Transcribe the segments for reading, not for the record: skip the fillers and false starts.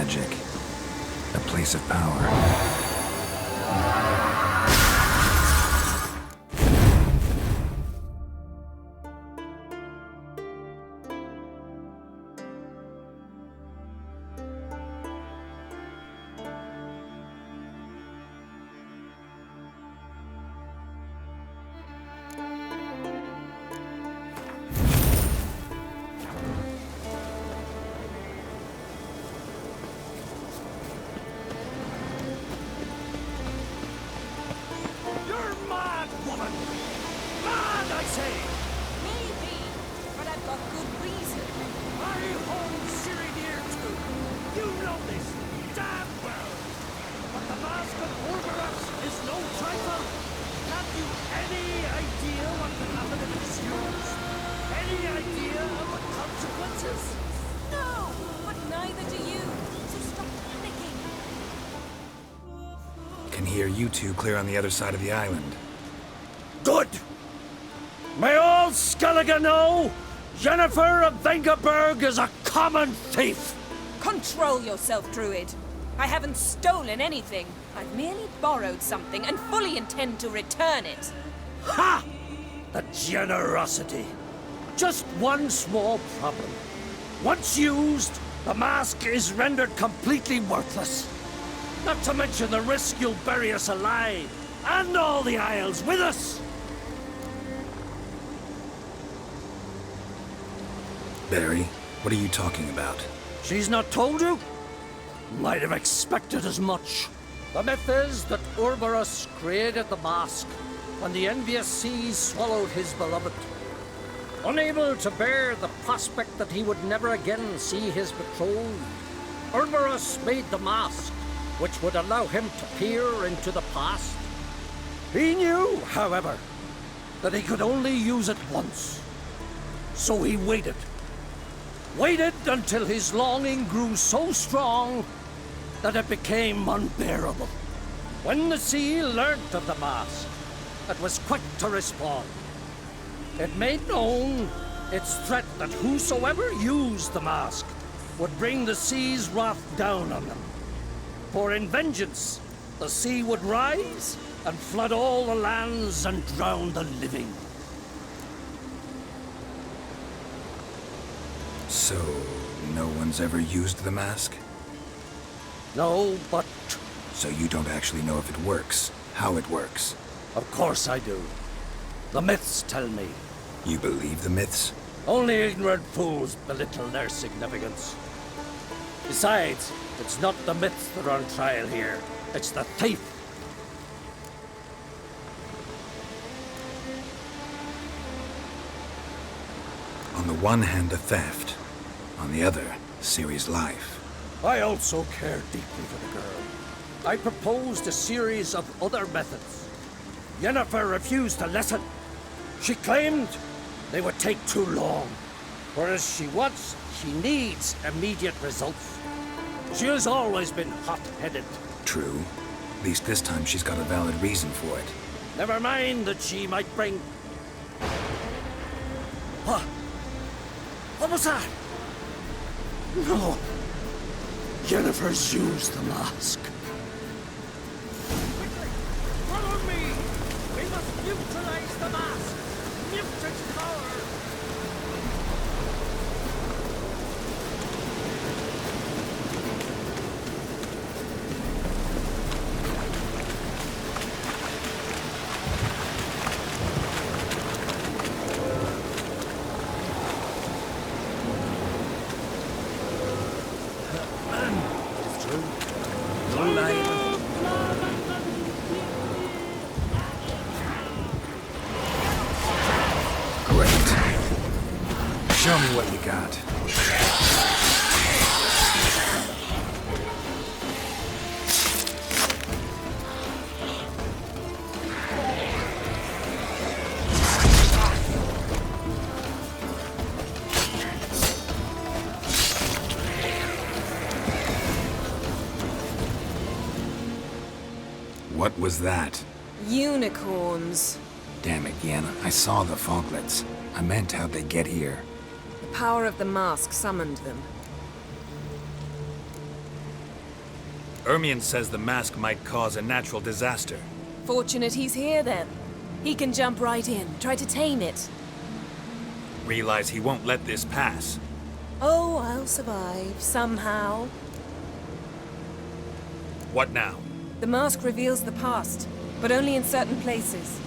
magic. A place of power. Can hear you two clear on the other side of the island. Good! May all Skellige know, Jennifer of Vengerberg is a common thief! Control yourself, Druid. I haven't stolen anything. I've merely borrowed something and fully intend to return it. Ha! The generosity. Just one small problem. Once used, the mask is rendered completely worthless. Not to mention the risk you'll bury us alive, and all the Isles with us! Barry, what are you talking about? She's not told you? Might have expected as much. The myth is that Ouroboros created the mask when the envious seas swallowed his beloved. Unable to bear the prospect that he would never again see his betrothed, Ouroboros made the mask, which would allow him to peer into the past. He knew, however, that he could only use it once. So he waited. Waited until his longing grew so strong that it became unbearable. When the sea learnt of the mask, it was quick to respond. It made known its threat that whosoever used the mask would bring the sea's wrath down on them. For in vengeance, the sea would rise and flood all the lands and drown the living. So, no one's ever used the mask? No, but... So you don't actually know if it works, how it works? Of course I do. The myths tell me. You believe the myths? Only ignorant fools belittle their significance. Besides, it's not the myths that are on trial here. It's the thief. On the one hand, the theft. On the other, Ciri's life. I also care deeply for the girl. I proposed a series of other methods. Yennefer refused to listen. She claimed they would take too long. Whereas she needs immediate results. She has always been hot-headed. True. At least this time she's got a valid reason for it. Never mind that she might bring... What? What was that? No. Yennefer's used the mask. Quickly! Follow me! We must neutralize the mask! Mute its power! Show me what you got. What was that? Unicorns. Damn it, Yenna. I saw the foglets. I meant how'd they get here. The power of the mask summoned them. Ermion says the mask might cause a natural disaster. Fortunate he's here, then. He can jump right in, try to tame it. Realize he won't let this pass. Oh, I'll survive, somehow. What now? The mask reveals the past, but only in certain places.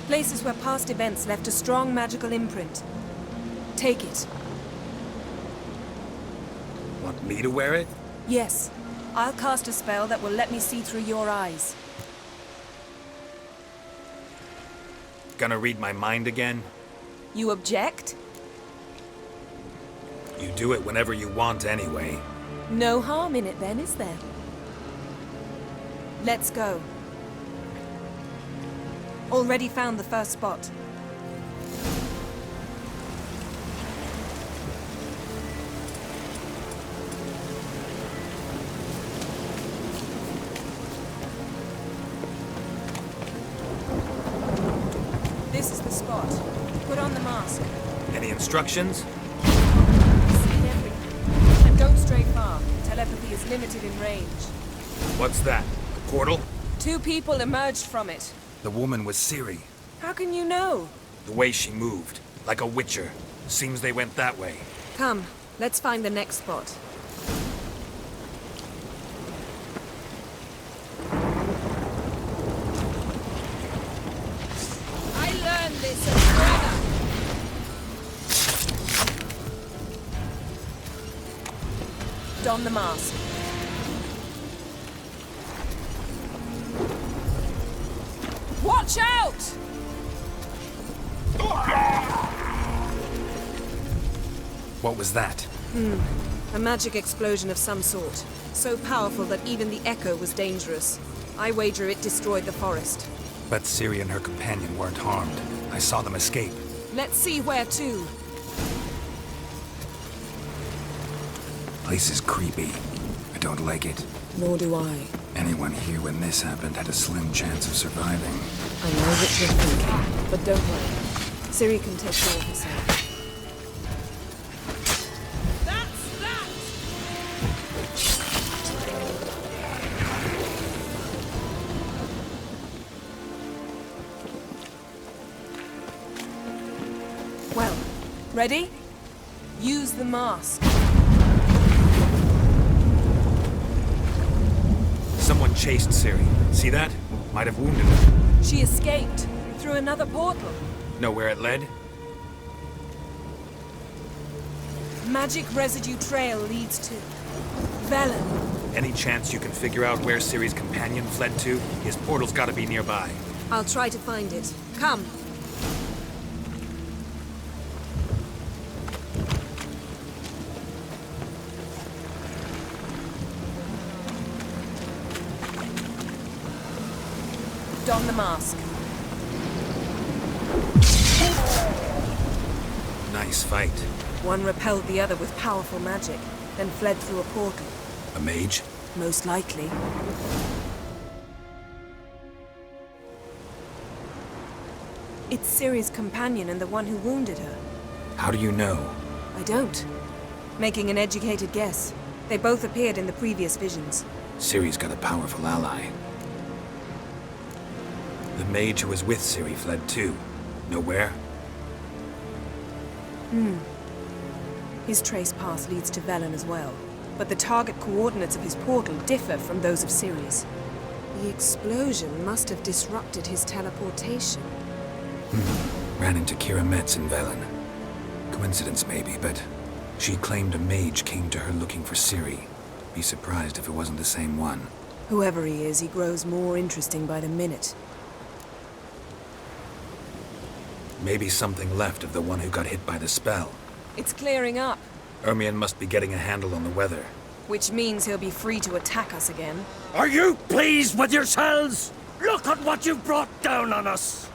Places where past events left a strong magical imprint. Take it. Want me to wear it? Yes. I'll cast a spell that will let me see through your eyes. Gonna read my mind again? You object? You do it whenever you want anyway. No harm in it then, is there? Let's go. Already found the first spot. This is the spot. Put on the mask. Any instructions? See everything. And don't stray far. Telepathy is limited in range. What's that? A portal? 2 people emerged from it. The woman was Ciri. How can you know? The way she moved. Like a witcher. Seems they went that way. Come, let's find the next spot. I learned this at Brother. Don the mask. Watch out! What was that? A magic explosion of some sort. So powerful that even the echo was dangerous. I wager it destroyed the forest. But Ciri and her companion weren't harmed. I saw them escape. Let's see where to. Place is creepy. I don't like it. Nor do I. Anyone here when this happened had a slim chance of surviving. I know what you're thinking, but don't worry. Ciri can take care of herself. That's that! Well, ready? Use the mask. Someone chased Ciri. See that? Might have wounded her. She escaped through another portal. Know where it led? Magic residue trail leads to Velen. Any chance you can figure out where Ciri's companion fled to? His portal's gotta be nearby. I'll try to find it. Come. Don the mask. Nice fight. One repelled the other with powerful magic, then fled through a portal. A mage? Most likely. It's Ciri's companion and the one who wounded her. How do you know? I don't. Making an educated guess. They both appeared in the previous visions. Ciri's got a powerful ally. The mage who was with Ciri fled too. Know where? His trace path leads to Velen as well. But the target coordinates of his portal differ from those of Ciri's. The explosion must have disrupted his teleportation. Ran into Kira Metz in Velen. Coincidence maybe, but she claimed a mage came to her looking for Ciri. Be surprised if it wasn't the same one. Whoever he is, he grows more interesting by the minute. Maybe something left of the one who got hit by the spell. It's clearing up, Ermion must be getting a handle on the weather. which means he'll be free to attack us again. Are you pleased with yourselves? Look at what you've brought down on us!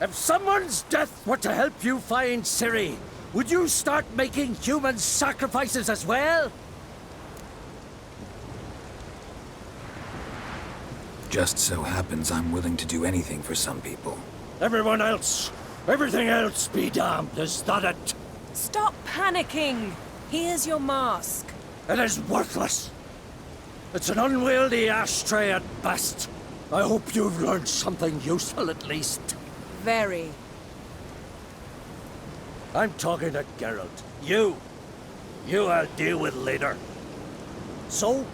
If someone's death were to help you find Ciri, would you start making human sacrifices as well? Just so happens I'm willing to do anything for some people. Everyone else, everything else be damned, is that it? Stop panicking! Here's your mask. It is worthless. It's an unwieldy ashtray at best. I hope you've learned something useful at least. Very. I'm talking to Geralt. You I'll deal with later. So,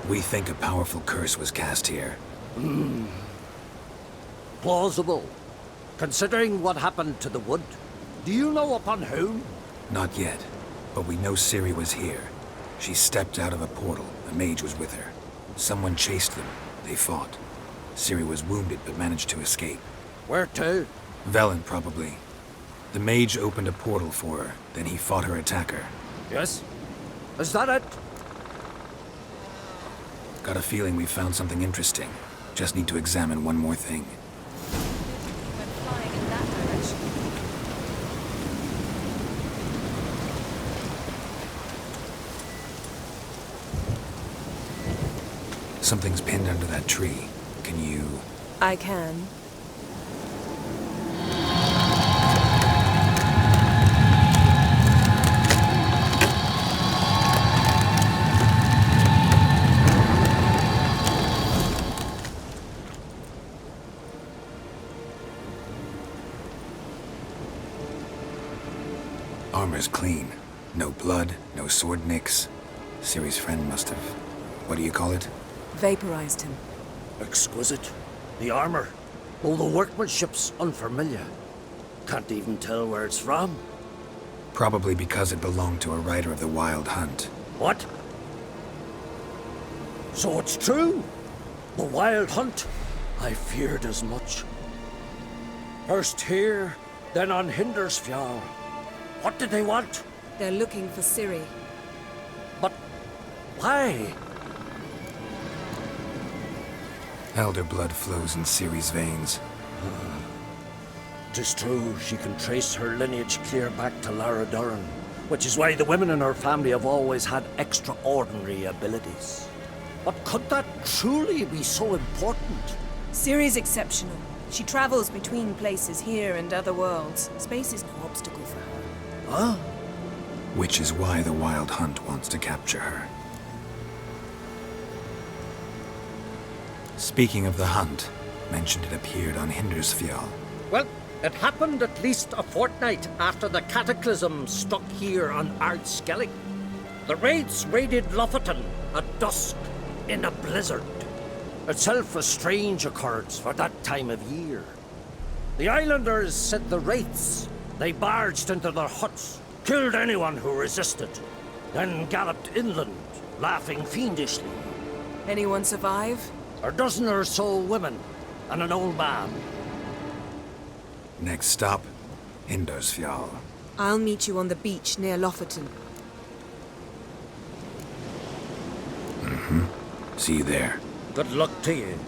We think a powerful curse was cast here. plausible. Considering what happened to the wood, do you know upon whom? Not yet, but we know Ciri was here. She stepped out of a portal. A mage was with her. Someone chased them. They fought. Ciri was wounded but managed to escape. Where to? Velen, probably. The mage opened a portal for her, then he fought her attacker. Yes? Is that it? Got a feeling we found something interesting. Just need to examine one more thing. Went flying in that direction. Something's pinned under that tree. Can you... I can. Armor's clean. No blood, no sword nicks. Ciri's friend must have... What do you call it? Vaporized him. Exquisite. The armor. Though the workmanship's unfamiliar. Can't even tell where it's from. Probably because it belonged to a rider of the Wild Hunt. What? So it's true? The Wild Hunt? I feared as much. First here, then on Hindersfjall. What did they want? They're looking for Ciri. But why? Elder blood flows in Ciri's veins. 'Tis true, she can trace her lineage clear back to Lara Duran, which is why the women in her family have always had extraordinary abilities. But could that truly be so important? Ciri's exceptional. She travels between places here and other worlds. Space is no obstacle for her. Huh? Which is why the Wild Hunt wants to capture her. Speaking of the hunt, mentioned it appeared on Hindersfjall. Well, it happened at least a fortnight after the cataclysm struck here on Ardskellig. The raids raided Lofoten at dusk in a blizzard. Itself a strange occurrence for that time of year. The islanders said the wraiths. They barged into their huts, killed anyone who resisted, then galloped inland, laughing fiendishly. Anyone survive? A dozen or so women and an old man. Next stop, Hindersfjall. I'll meet you on the beach near Lofoten. See you there. Good luck to you.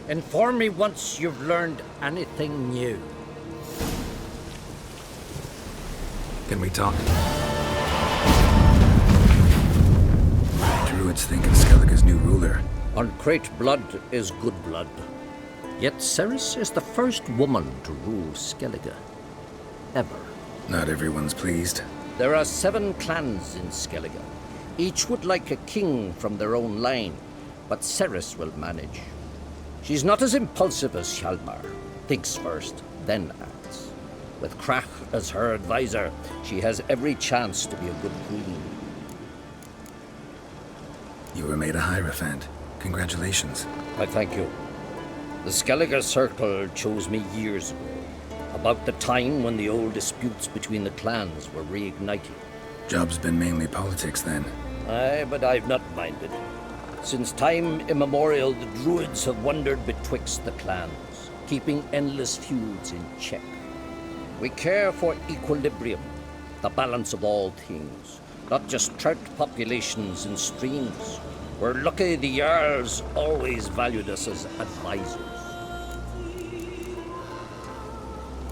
Inform me once you've learned anything new. Can we talk? Druids think of Skellige's new ruler. Uncrate blood is good blood. Yet Ceres is the first woman to rule Skellige. Ever. Not everyone's pleased. There are 7 clans in Skellige. Each would like a king from their own line, but Ceres will manage. She's not as impulsive as Hjalmar. Thinks first, then acts. With Krach as her advisor, she has every chance to be a good queen. You were made a Hierophant. Congratulations. I thank you. The Skellige Circle chose me years ago, about the time when the old disputes between the clans were reignited. Job's been mainly politics then. Aye, but I've not minded. Since time immemorial, the Druids have wandered betwixt the clans, keeping endless feuds in check. We care for equilibrium, the balance of all things, not just trout populations and streams. We're lucky the Jarls always valued us as advisors.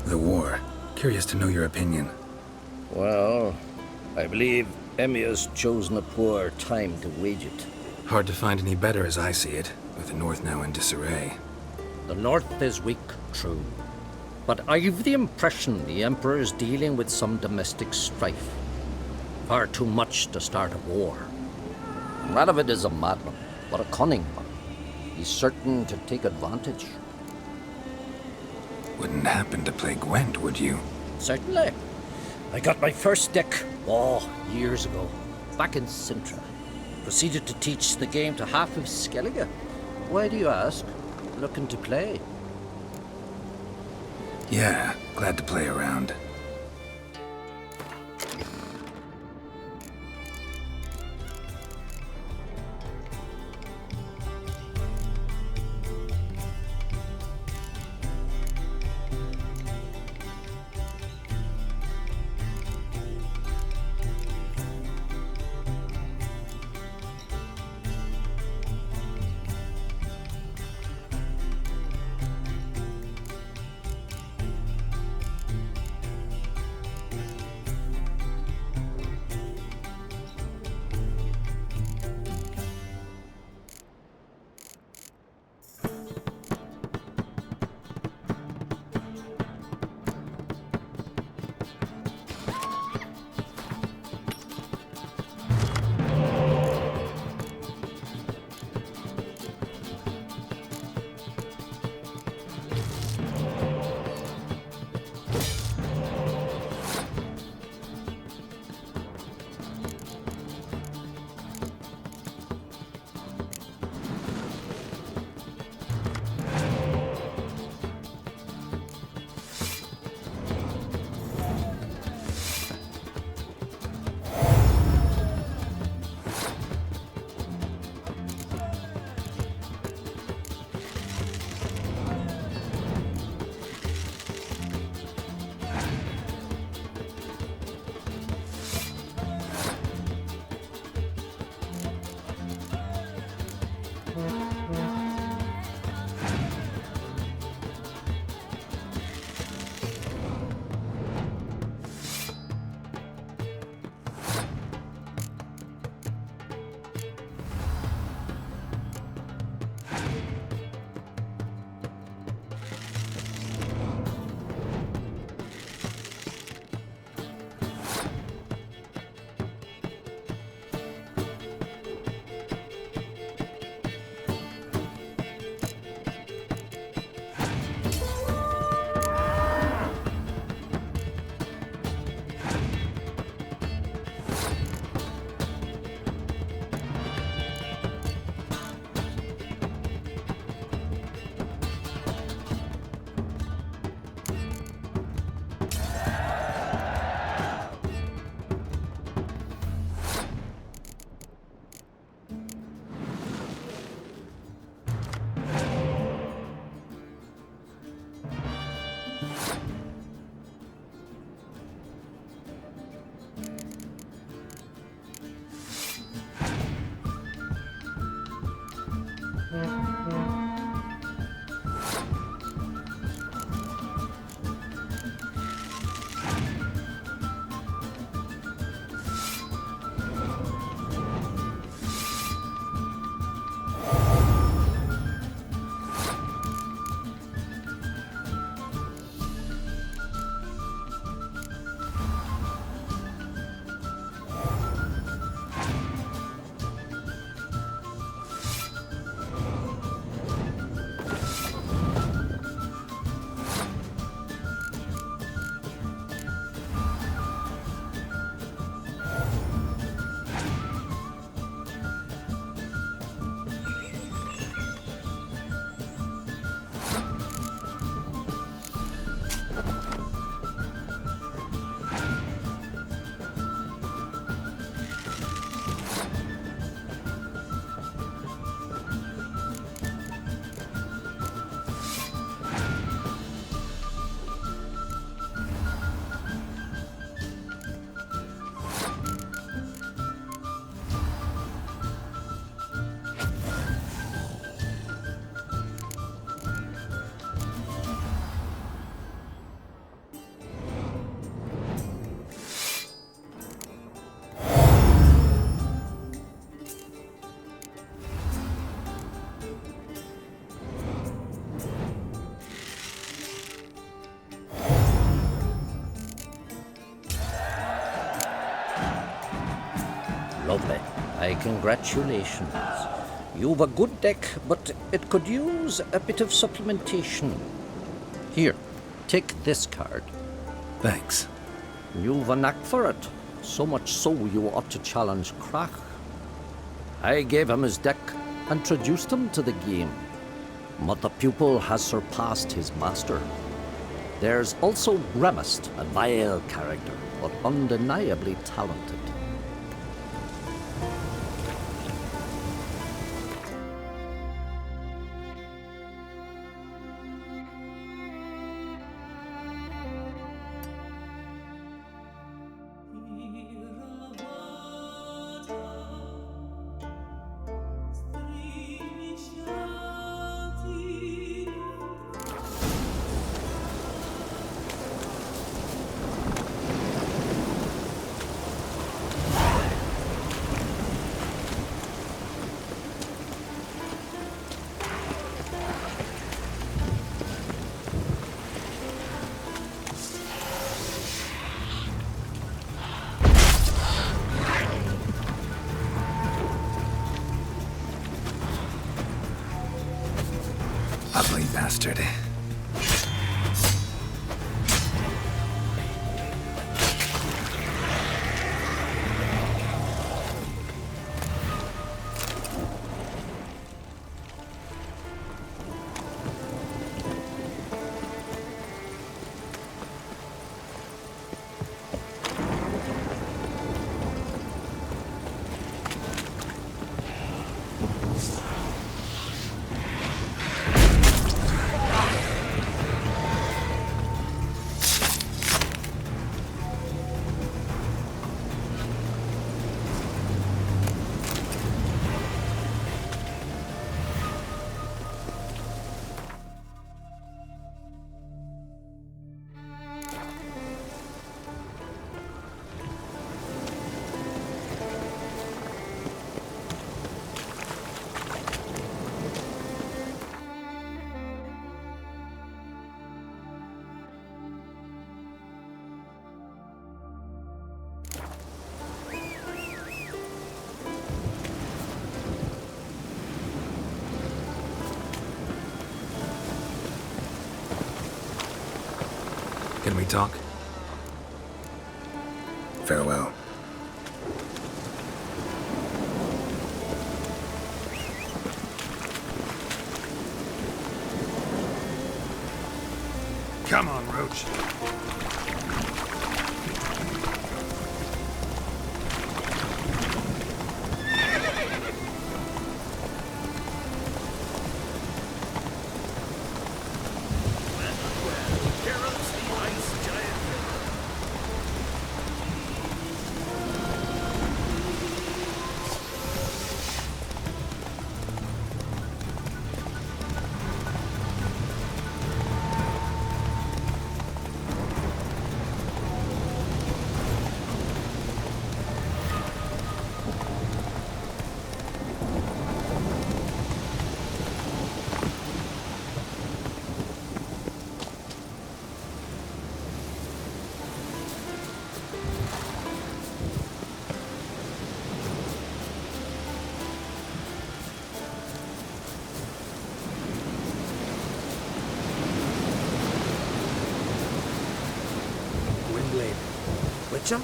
The war. Curious to know your opinion. Well, I believe Emmia's chosen a poor time to wage it. Hard to find any better as I see it, with the North now in disarray. The North is weak, true. But I've the impression the Emperor is dealing with some domestic strife. Far too much to start a war. Radovid is a madman, but a cunning one. He's certain to take advantage. Wouldn't happen to play Gwent, would you? Certainly. I got my first deck, years ago, back in Sintra. Proceeded to teach the game to half of Skellige. Why do you ask? Looking to play? Yeah, glad to play around. Lovely. I My congratulations. You've a good deck, but it could use a bit of supplementation. Here, take this card. Thanks. You've a knack for it. So much so you ought to challenge Krach. I gave him his deck, introduced him to the game. But the pupil has surpassed his master. There's also Remist, a vile character, but undeniably talented. Ugly bastard. Can we talk? Farewell. Come on, Roach. Witcher?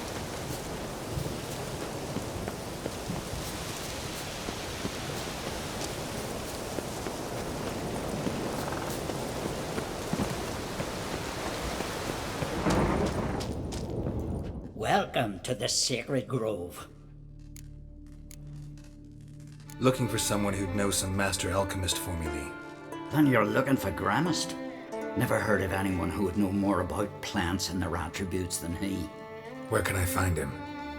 Welcome to the Sacred Grove. Looking for someone who'd know some master alchemist formulae. Then you're looking for Gramist. Never heard of anyone who would know more about plants and their attributes than he. Where can I find him?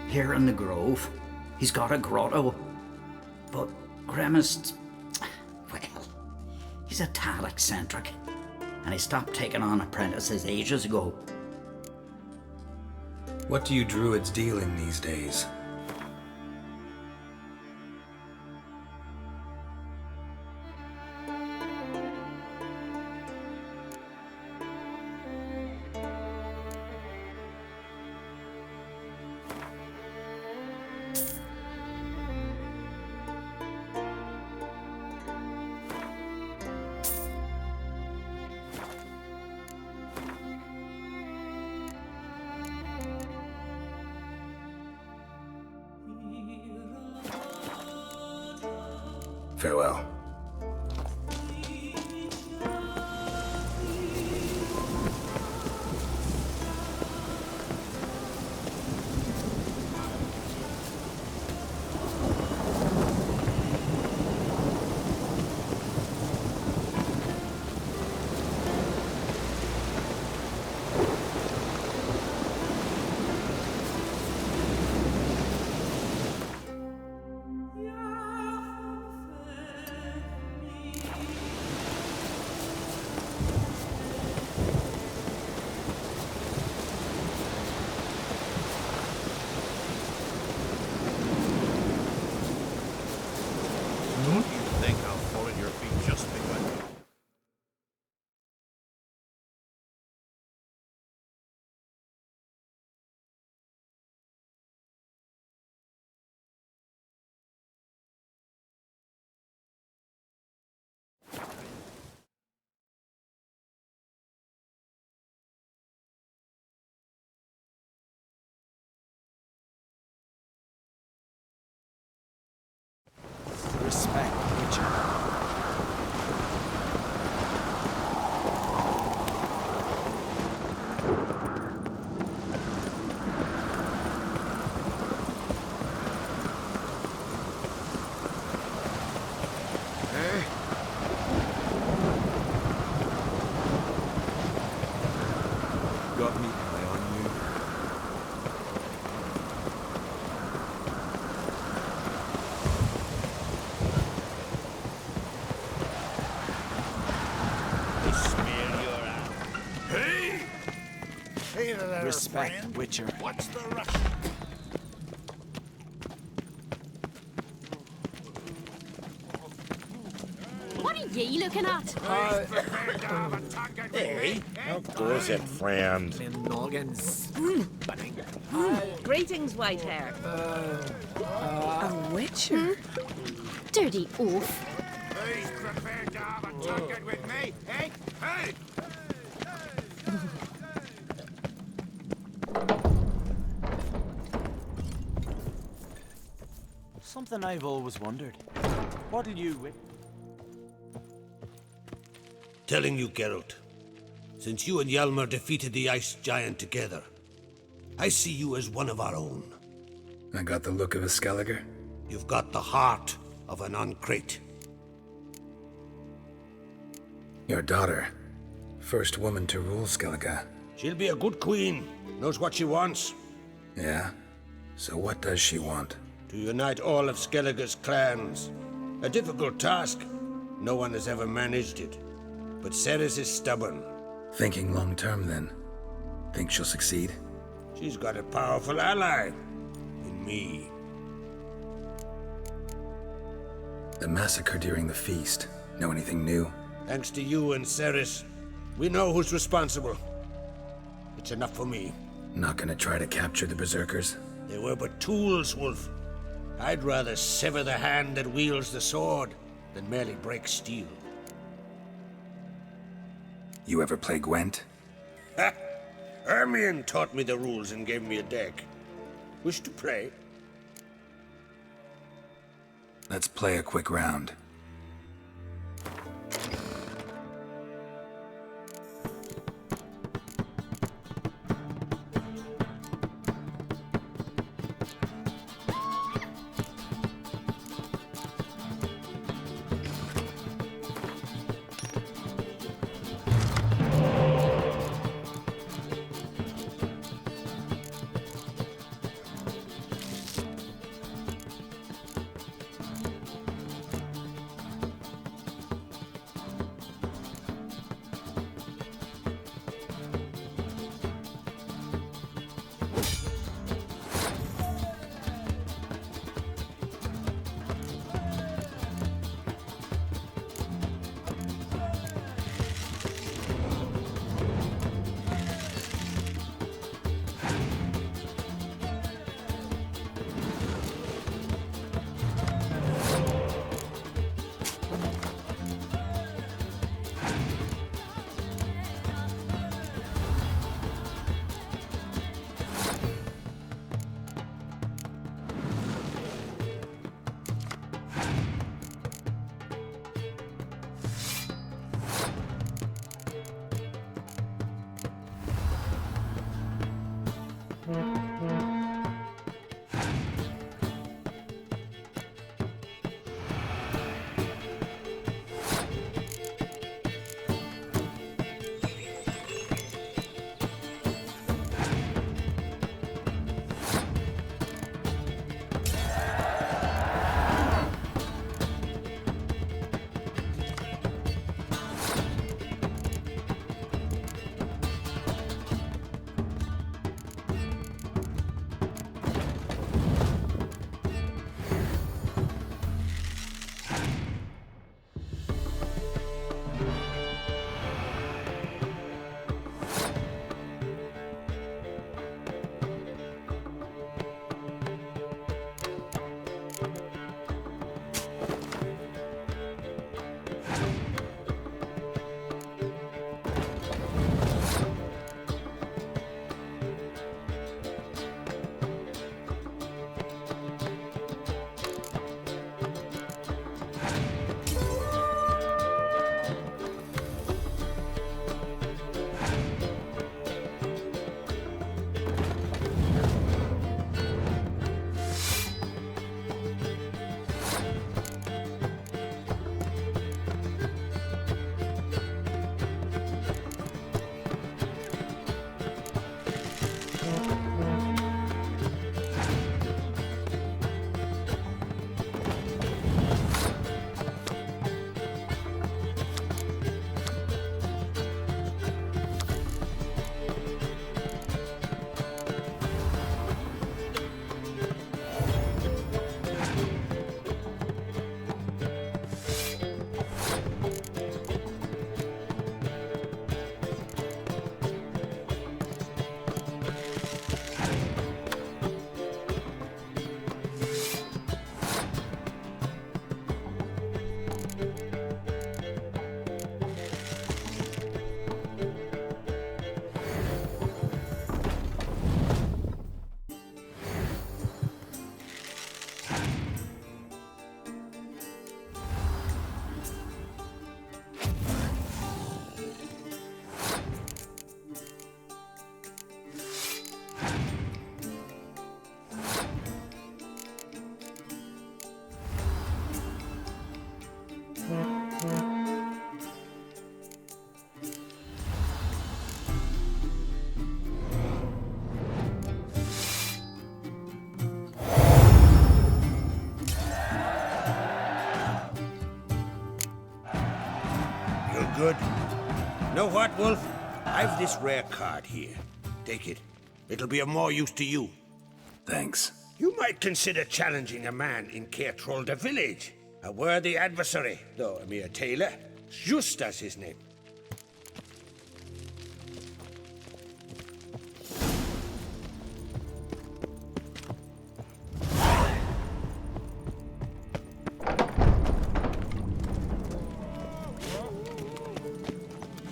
Here in the Grove, he's got a grotto. But Gramist, well, he's a tad eccentric. And he stopped taking on apprentices ages ago. What do you druids deal in these days? Farewell. Respect, Witcher. Got me eye on you. Respect, Witcher. What's the rush? What are ye looking at? Hey, how goes it, friend? Noggins. Greetings, Whitehair. A witcher? Dirty oaf. Who's prepared to have a talking with me? Hey, hey! Something I've always wondered. What'll you... Telling you, Geralt, since you and Hjalmar defeated the Ice Giant together, I see you as one of our own. I got the look of a Skelliger. You've got the heart of an Uncrate. Your daughter. First woman to rule Skellige. She'll be a good queen, knows what she wants. Yeah? So what does she want? To unite all of Skellige's clans. A difficult task. No one has ever managed it. But Ceres is stubborn. Thinking long term, then. Think she'll succeed? She's got a powerful ally. In me. The massacre during the feast. Know anything new? Thanks to you and Ceres, we know who's responsible. It's enough for me. Not gonna try to capture the Berserkers? They were but tools, Wolf. I'd rather sever the hand that wields the sword than merely break steel. You ever play Gwent? Ha! Hermione taught me the rules and gave me a deck. Wish to play? Let's play a quick round. Good. Know what, Wolf? I've this rare card here. Take it. It'll be of more use to you. Thanks. You might consider challenging a man in Caertrolda village. A worthy adversary, though a mere tailor. Justas his name.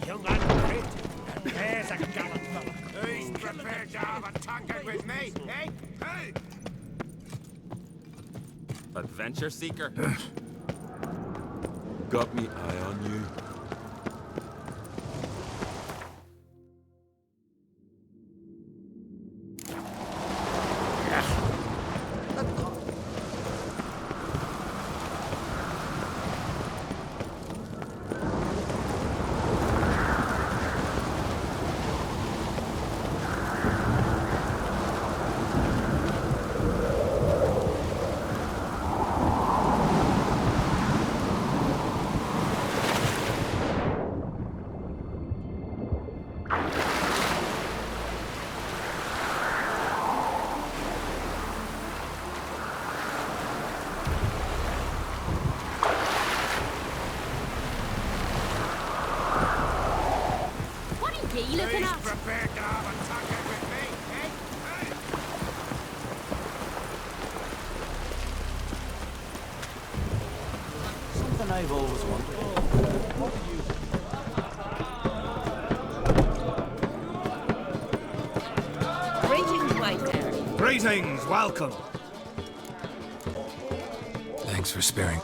Young and great, and there's a gallant fella. Who's prepared to have a tankard with me, eh? Hey! Adventure seeker? Got me eye on you. You looking Who's at? prepared to have a tankard with me, eh? Hey! Something I've always wondered. What do you... Greetings, white there. Greetings, welcome. Thanks for sparing.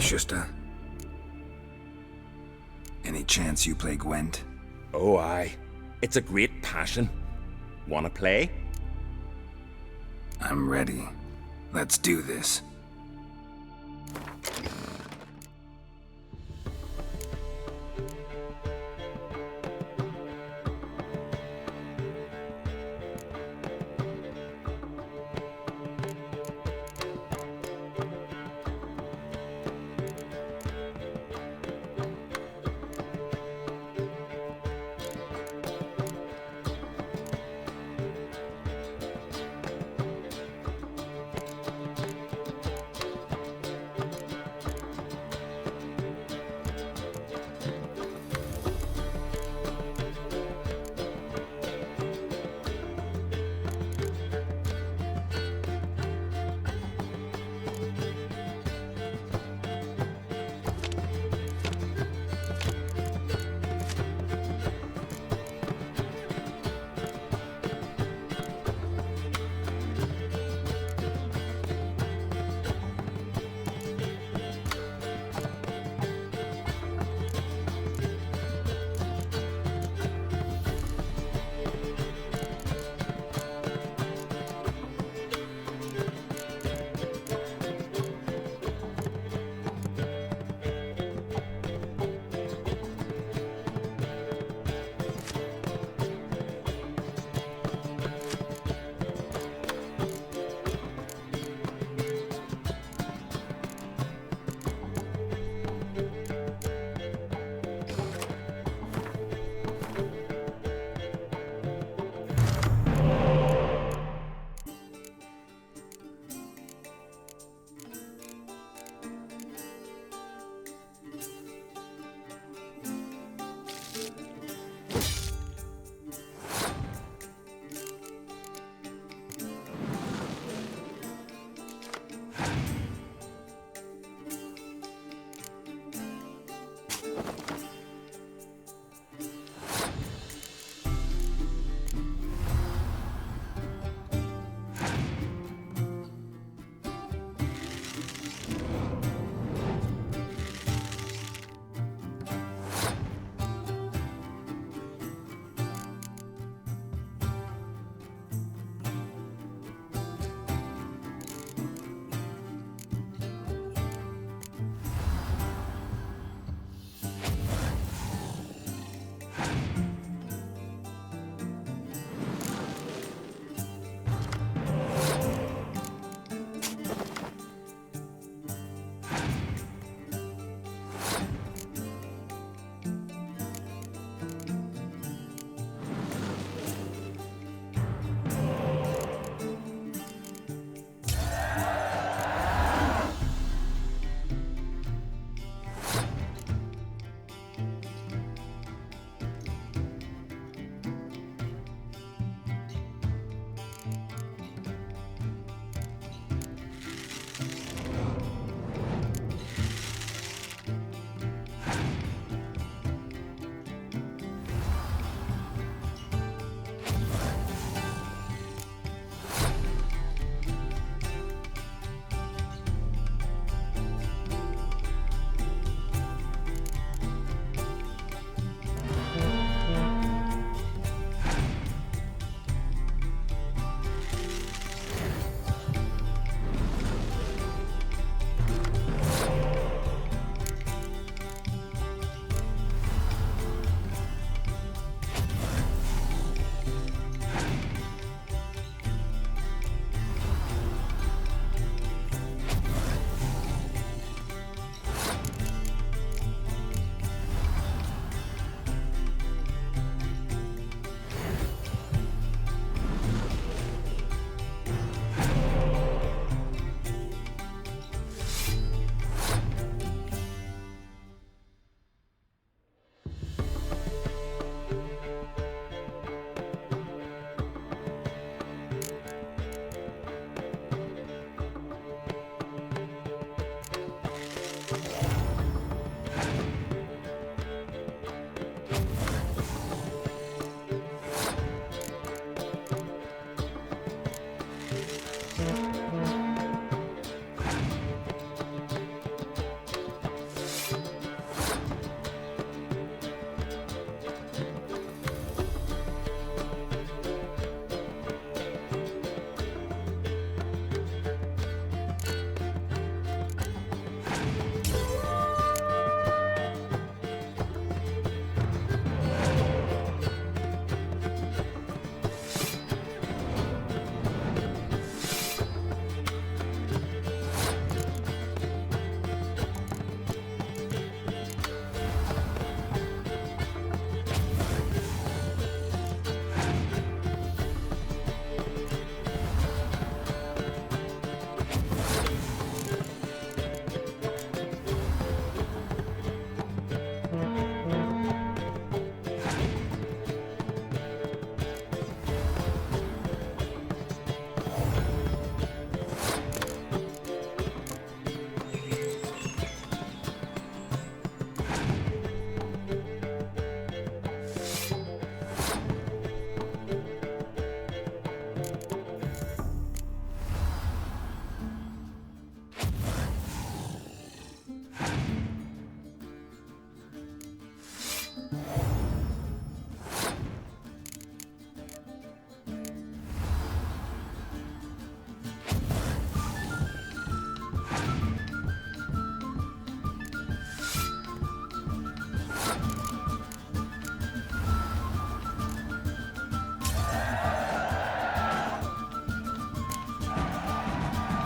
Schuster? Any chance you play Gwent? Oh, aye. It's a great passion. Wanna play? I'm ready. Let's do this.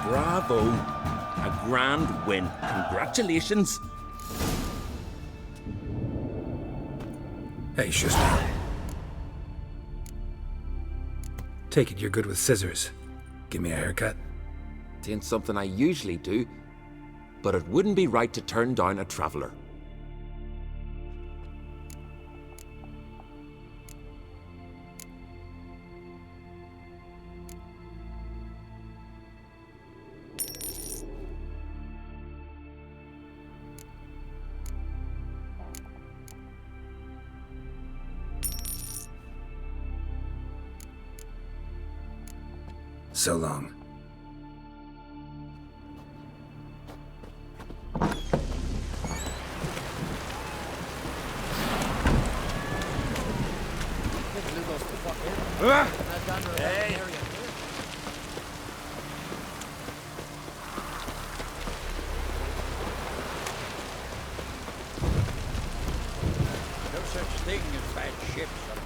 Bravo. A grand win. Congratulations. Hey, Schuster. Take it you're good with scissors. Give me a haircut. It ain't something I usually do, but it wouldn't be right to turn down a traveller. So long. No such thing as bad ships, son.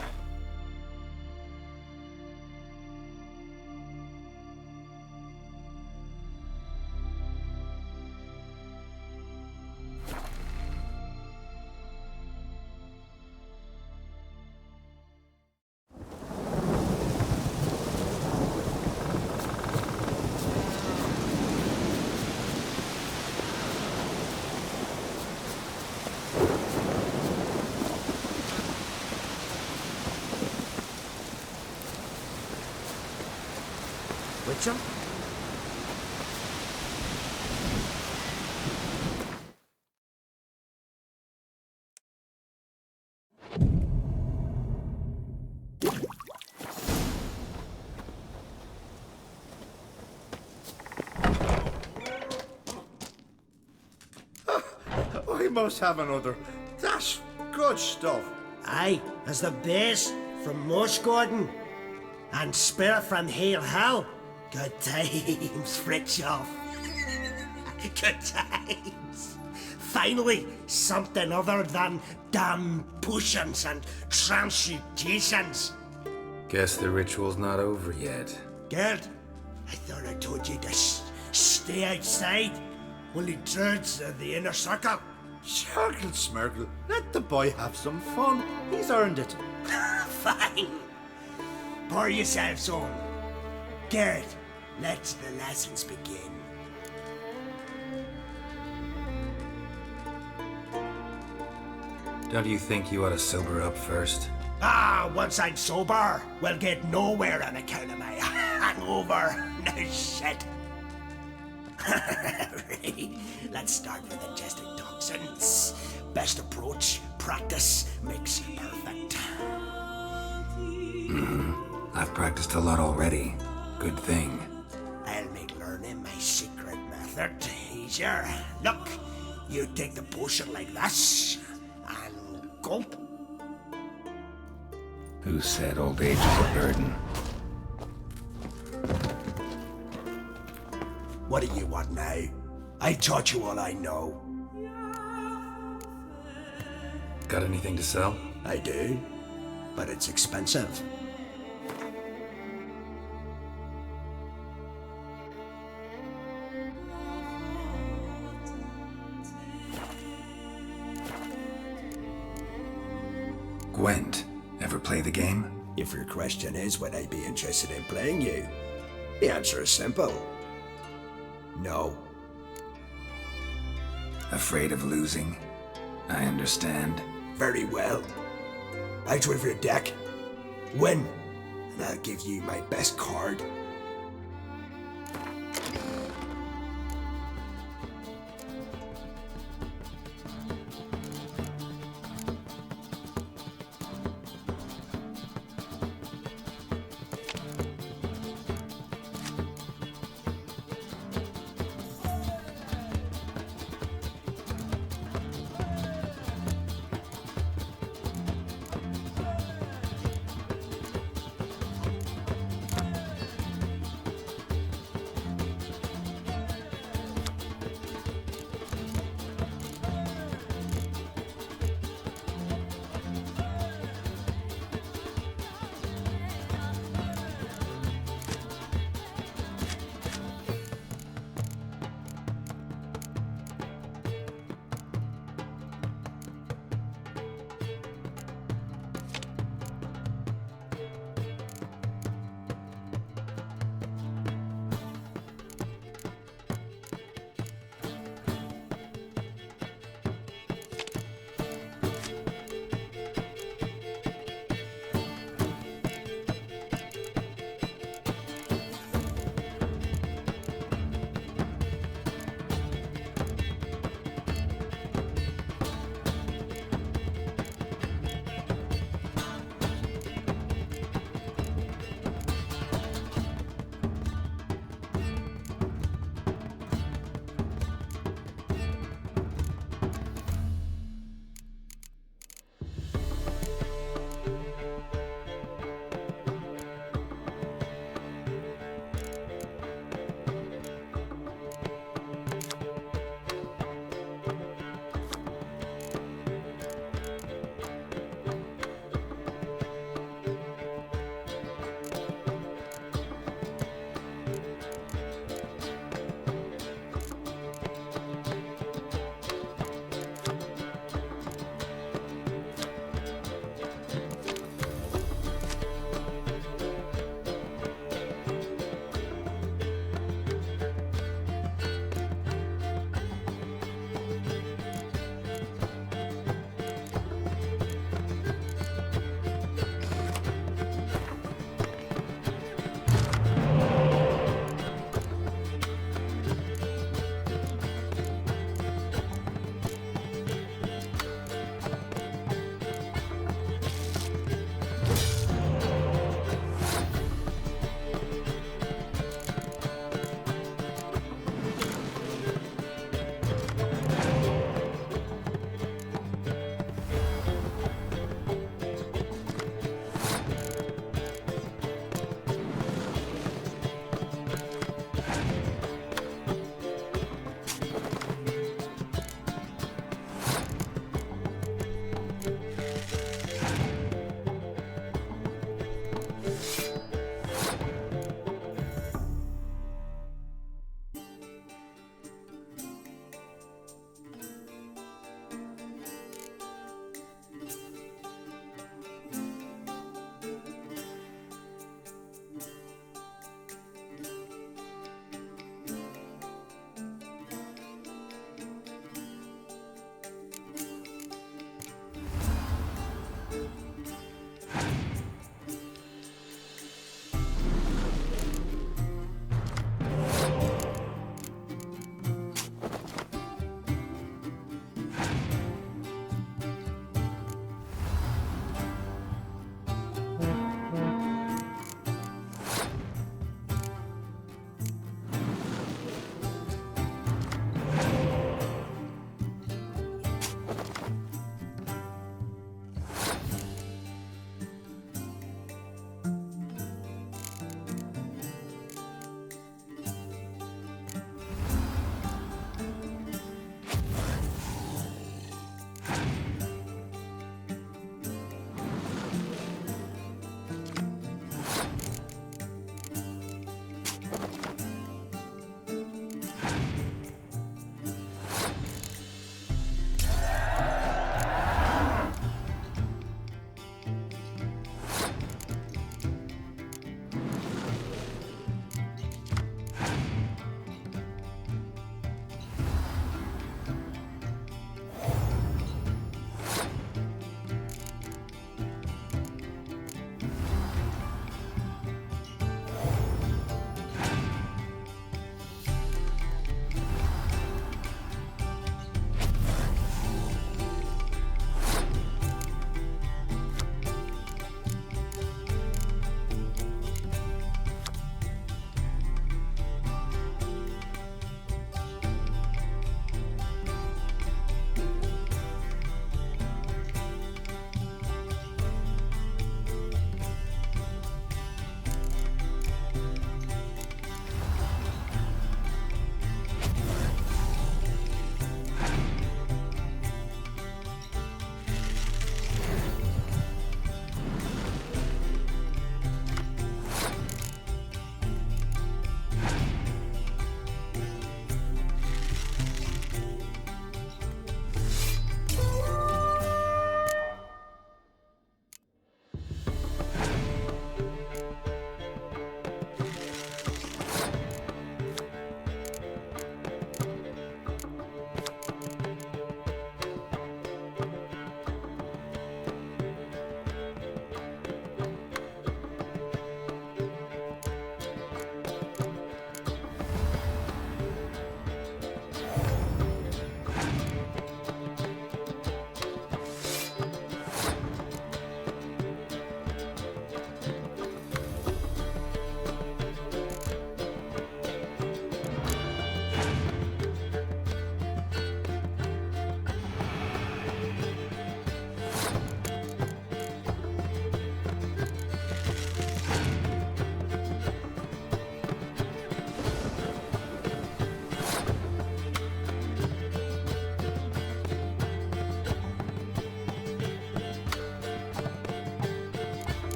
Witcher? We must have another. That's good stuff. Aye, as the base from Moss Gordon and Spirit from Hale Hell. Good times, Fritjof. Good times. Finally, something other than damn potions and transmutations. Guess the ritual's not over yet. Good. I thought I told you to stay outside. Only druids are the inner circle. Smirkle, Smirkle. Let the boy have some fun. He's earned it. Fine. Pour yourselves on. Garrett, let the lessons begin. Don't you think you ought to sober up first? Ah, once I'm sober, we'll get nowhere on account of my hangover. No shit. Let's start with ingesting toxins. Best approach, practice makes perfect. I've practiced a lot already. Good thing. I'll make learning my secret method easier. Look, you take the potion like this, and gulp. Who said old age is a burden? What do you want now? I taught you all I know. Got anything to sell? I do, but it's expensive. Gwent. Ever play the game? If your question is, would I be interested in playing you? The answer is simple. No. Afraid of losing? I understand. Very well. I draw your deck. Win. And I'll give you my best card.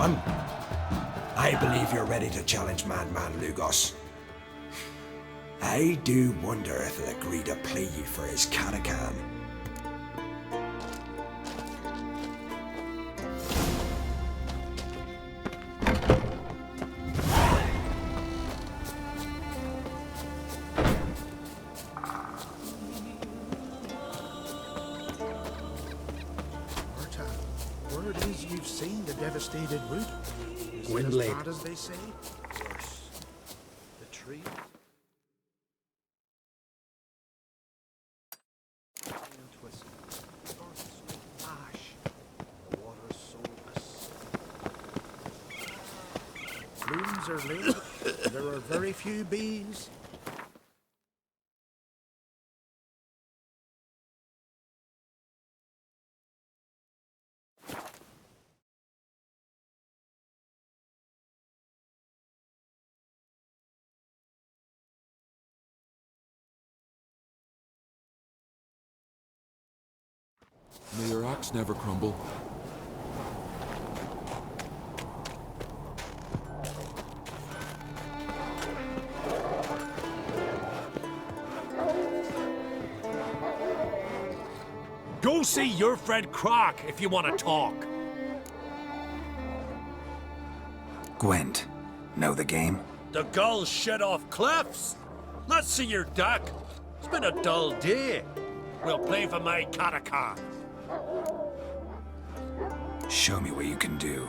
son. I believe you're ready to challenge Madman Lugos. I do wonder if he'll agree to play you for his catacan. Word is you've seen the devastated route. Is it as bad as they say? Worse. The tree. And twisted. Earth so ash. The water so acid. Blooms are late. There are very few bees. May your axe never crumble. Go see your friend Croc if you want to talk. Gwent, know the game? The gulls shit off cliffs. Let's see your duck. It's been a dull day. We'll play for my catacan. Show me what you can do.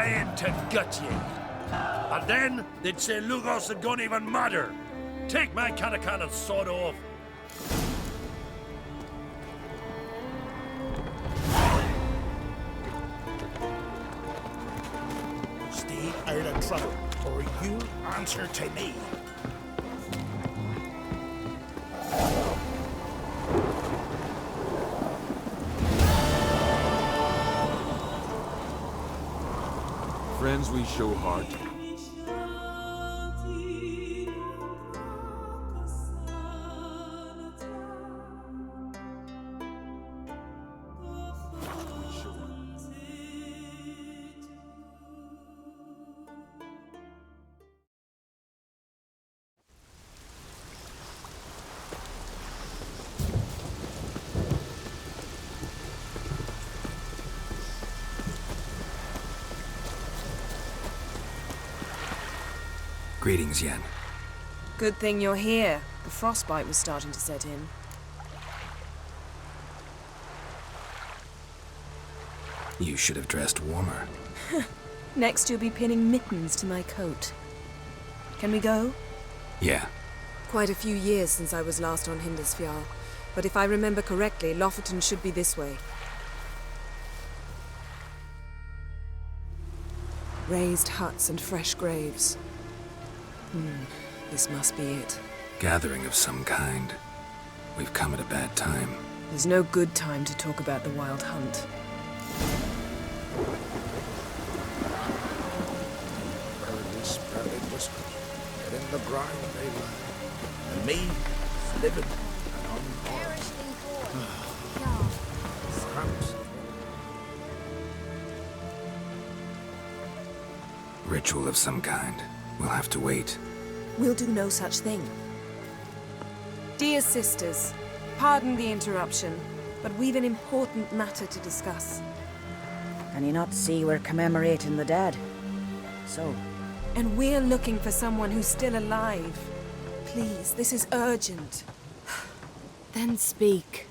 dying to gut ye. And then they'd say Lugos and gun even matter. Take my canacan and sod off. Stay out of trouble, or you answer to me. Friends we show heart. Greetings, Yen. Good thing you're here. The frostbite was starting to set in. You should have dressed warmer. Next you'll be pinning mittens to my coat. Can we go? Yeah. Quite a few years since I was last on Hindisfjall, but if I remember correctly, Lofoten should be this way. Raised huts and fresh graves. This must be it. Gathering of some kind. We've come at a bad time. There's no good time to talk about the Wild Hunt. Burn this spreading whiskers, get in the ground they lie, and me, living and unharmed. Cramps. Ritual of some kind. We'll have to wait. We'll do no such thing. Dear sisters, pardon the interruption, but we've an important matter to discuss. Can you not see we're commemorating the dead? So? And we're looking for someone who's still alive. Please, this is urgent. Then speak.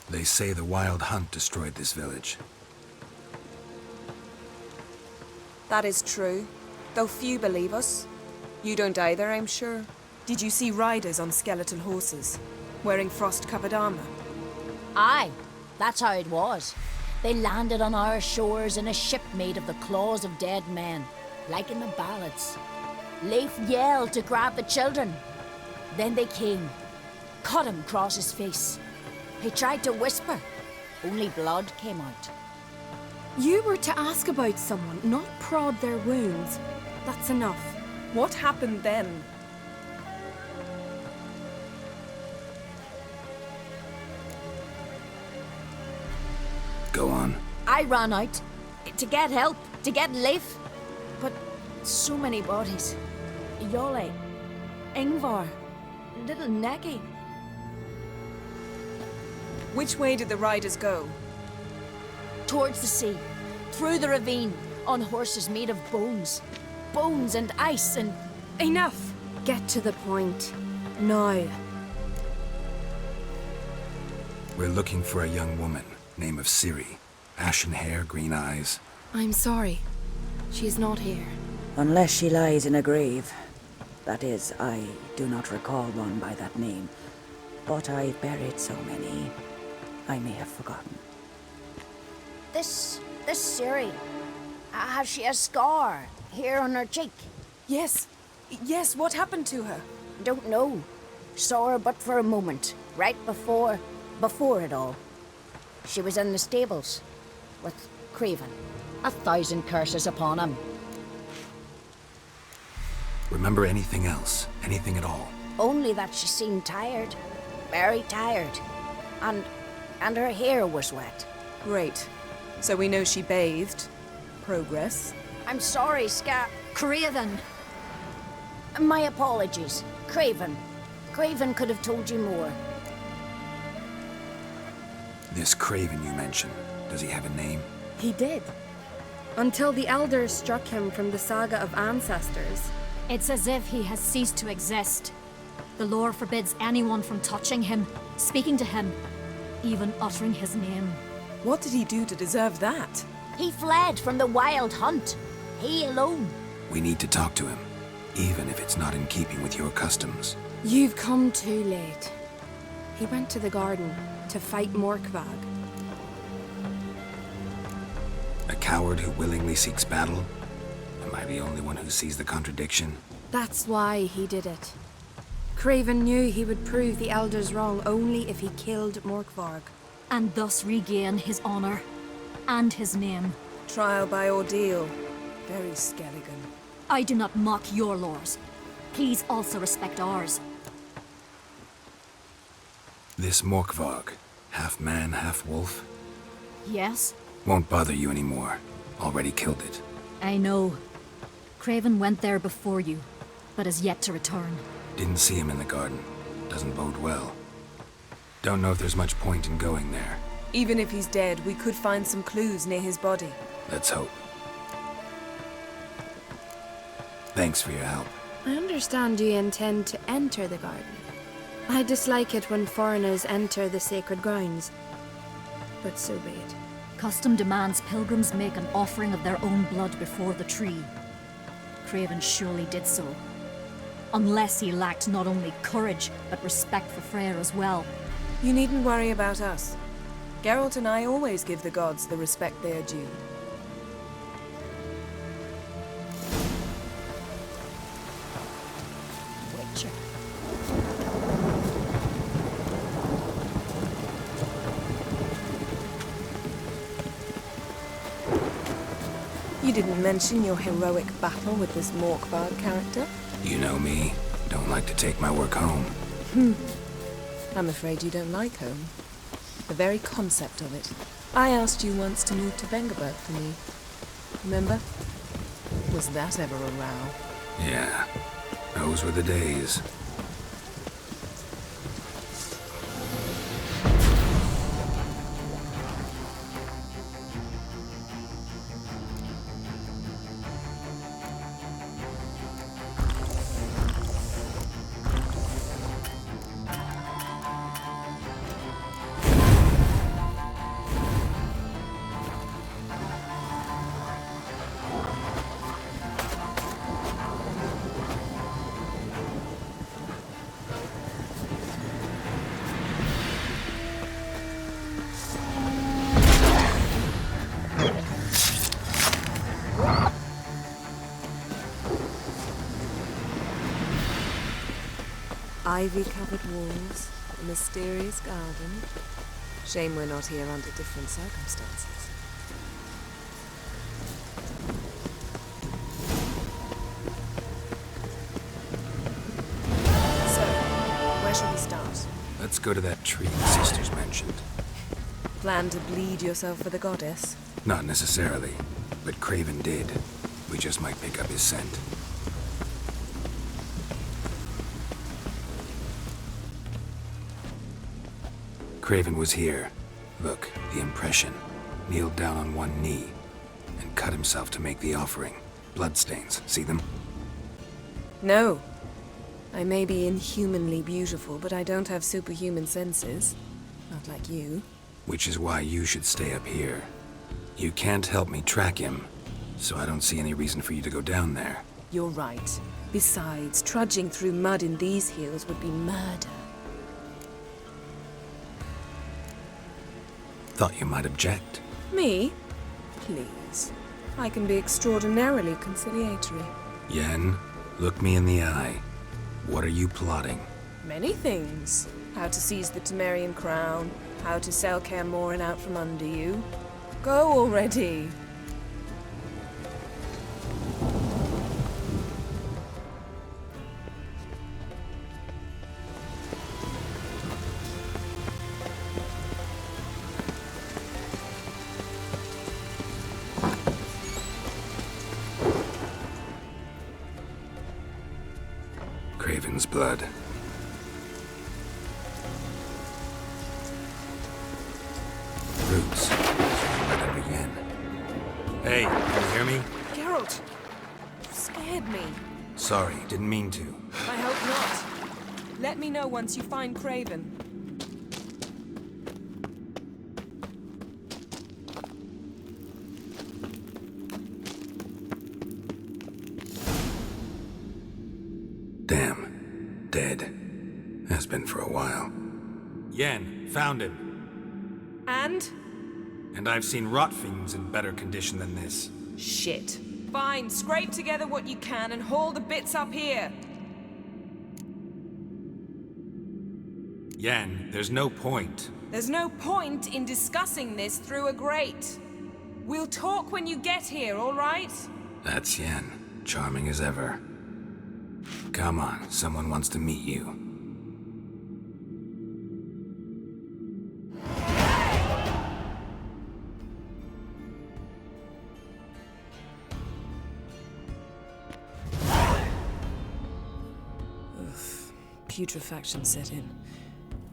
They say the Wild Hunt destroyed this village. That is true, though few believe us. You don't either, I'm sure. Did you see riders on skeletal horses, wearing frost-covered armor? Aye, that's how it was. They landed on our shores in a ship made of the claws of dead men, like in the ballads. Leif yelled to grab the children. Then they came, cut him across his face. He tried to whisper, only blood came out. You were to ask about someone, not prod their wounds. That's enough. What happened then? Go on. I ran out to get help, to get Leif. But so many bodies. Yolle, Ingvar, little Necky. Which way did the riders go? Towards the sea, through the ravine, on horses made of bones. Bones and ice and... Enough! Get to the point. Now. We're looking for a young woman, name of Ciri. Ashen hair, green eyes. I'm sorry. She is not here. Unless she lies in a grave. That is, I do not recall one by that name. But I've buried so many, I may have forgotten. This Ciri, has she a scar here on her cheek? Yes. Yes, what happened to her? Don't know. Saw her but for a moment, right before it all. She was in the stables with Craven. 1,000 curses upon him. Remember anything else? Anything at all? Only that she seemed tired. Very tired. And her hair was wet. Great. So we know she bathed. Progress. I'm sorry, Craven! My apologies. Craven. Craven could have told you more. This Craven you mentioned, does he have a name? He did. Until the elders struck him from the saga of ancestors. It's as if he has ceased to exist. The lore forbids anyone from touching him, speaking to him, even uttering his name. What did he do to deserve that? He fled from the wild hunt. He alone. We need to talk to him, even if it's not in keeping with your customs. You've come too late. He went to the garden to fight Morkvag. A coward who willingly seeks battle? Am I the only one who sees the contradiction? That's why he did it. Craven knew he would prove the elders wrong only if he killed Morkvarg. And thus regain his honor and his name. Trial by ordeal. Very Skelligan. I do not mock your laws. Please also respect ours. This Morkvarg, half man, half wolf, Yes? won't bother you anymore. Already killed it. I know. Craven went there before you, but is yet to return. Didn't see him in the garden. Doesn't bode well. Don't know if there's much point in going there. Even if he's dead, we could find some clues near his body. Let's hope. Thanks for your help. I understand you intend to enter the garden. I dislike it when foreigners enter the sacred grounds. But so be it. Custom demands pilgrims make an offering of their own blood before the tree. Craven surely did so. Unless he lacked not only courage, but respect for Freyr as well. You needn't worry about us. Geralt and I always give the gods the respect they are due. Witcher. You didn't mention your heroic battle with this Morkvarg character? You know me. Don't like to take my work home. I'm afraid you don't like home. The very concept of it. I asked you once to move to Vengerberg for me. Remember? Was that ever a row? Yeah. Those were the days. Ivy-covered walls, a mysterious garden. Shame we're not here under different circumstances. So, where shall we start? Let's go to that tree the sisters mentioned. Plan to bleed yourself for the goddess? Not necessarily, but Craven did. We just might pick up his scent. Craven was here. Look, the impression. Kneeled down on one knee and cut himself to make the offering. Bloodstains, see them? No. I may be inhumanly beautiful, but I don't have superhuman senses. Not like you. Which is why you should stay up here. You can't help me track him, so I don't see any reason for you to go down there. You're right. Besides, trudging through mud in these hills would be murder. Thought you might object. Me? Please. I can be extraordinarily conciliatory. Yen, look me in the eye. What are you plotting? Many things. How to seize the Temerian crown, how to sell Kaer Morhen out from under you. Go already! Craven's blood. Roots. Right under Yen. Hey, Can you hear me? Geralt! You scared me. Sorry, didn't mean to. I hope not. Let me know once you find Craven. Damn. Dead. Has been for a while. Yen, found him. And? And I've seen rot fiends in better condition than this. Shit. Fine, scrape together what you can and haul the bits up here. Yen, there's no point. There's no point in discussing this through a grate. We'll talk when you get here, all right? That's Yen. Charming as ever. Come on, someone wants to meet you. Putrefaction set in.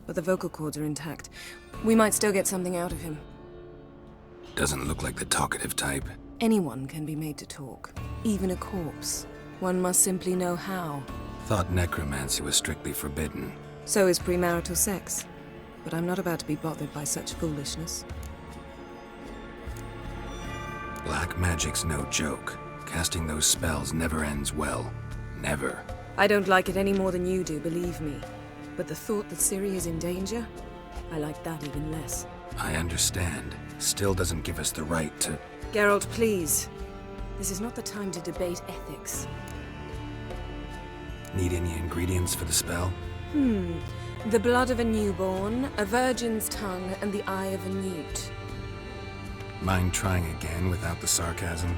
But the vocal cords are intact. We might still get something out of him. Doesn't look like the talkative type. Anyone can be made to talk. Even a corpse. One must simply know how. Thought necromancy was strictly forbidden. So is premarital sex. But I'm not about to be bothered by such foolishness. Black magic's no joke. Casting those spells never ends well. Never. I don't like it any more than you do, believe me. But the thought that Ciri is in danger, I like that even less. I understand. Still doesn't give us the right to... Geralt, please. This is not the time to debate ethics. Need any ingredients for the spell? The blood of a newborn, a virgin's tongue, and the eye of a newt. Mind trying again without the sarcasm?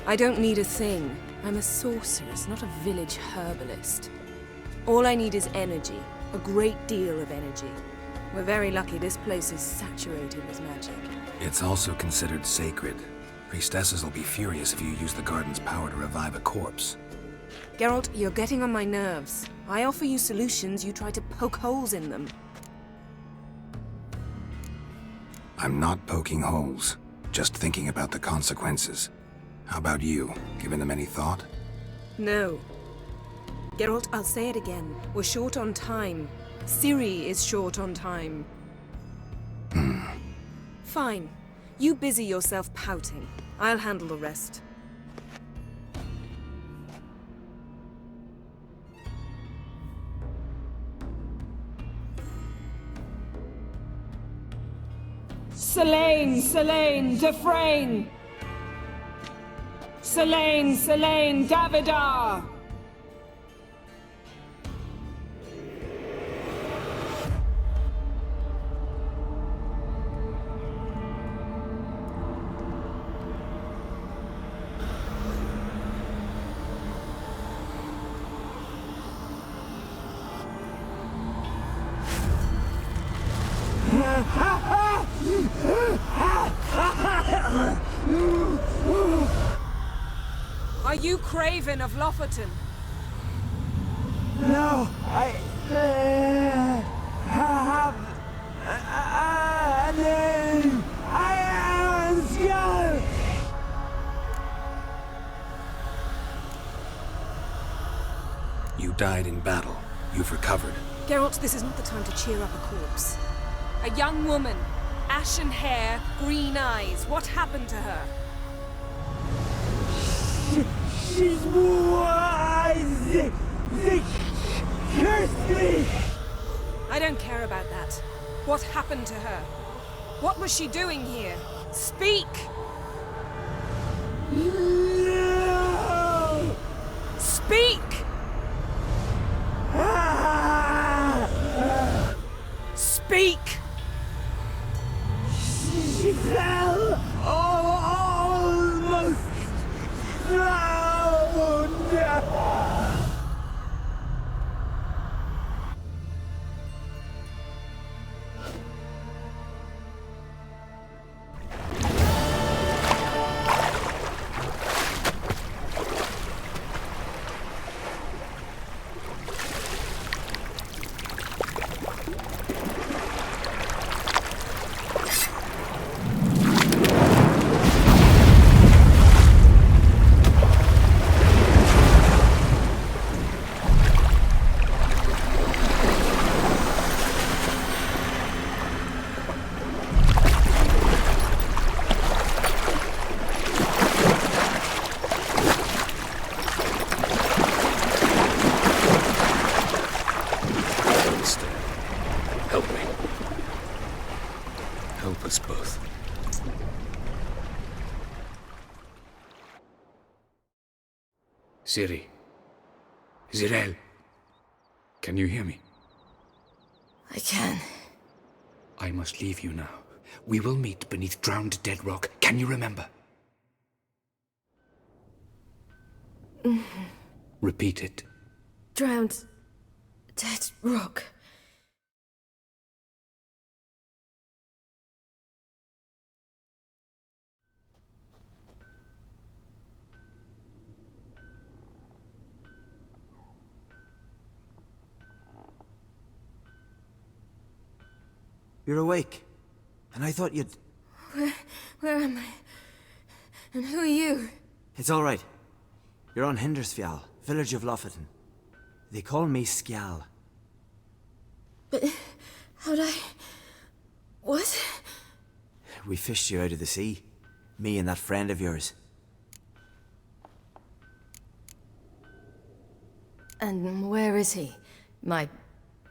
I don't need a thing. I'm a sorceress, not a village herbalist. All I need is energy. A great deal of energy. We're very lucky this place is saturated with magic. It's also considered sacred. Priestesses will be furious if you use the garden's power to revive a corpse. Geralt, you're getting on my nerves. I offer you solutions, you try to poke holes in them. I'm not poking holes. Just thinking about the consequences. How about you? Given them any thought? No. Geralt, I'll say it again. We're short on time. Ciri is short on time. Fine. You busy yourself pouting. I'll handle the rest. Selene, Dufresne! Selene, Davidar! Are you Craven of Lofoten? No, I have a name. I am Skull. You died in battle. You've recovered. Geralt, this is not the time to cheer up a corpse. A young woman. Ashen hair, green eyes. What happened to her? She's wise. They cursed me. I don't care about that. What happened to her? What was she doing here? Speak! No! Speak! Speak! She fell almost drowned. Siri. Zirel. Can you hear me? I can. I must leave you now. We will meet beneath drowned dead rock. Can you remember? Repeat it. Drowned. Dead rock. You're awake. And I thought you'd... Where am I? And who are you? It's all right. You're on Hindersfjall, village of Lofoten. They call me Skjal. But how'd I... What? We fished you out of the sea. Me and that friend of yours. And where is he? My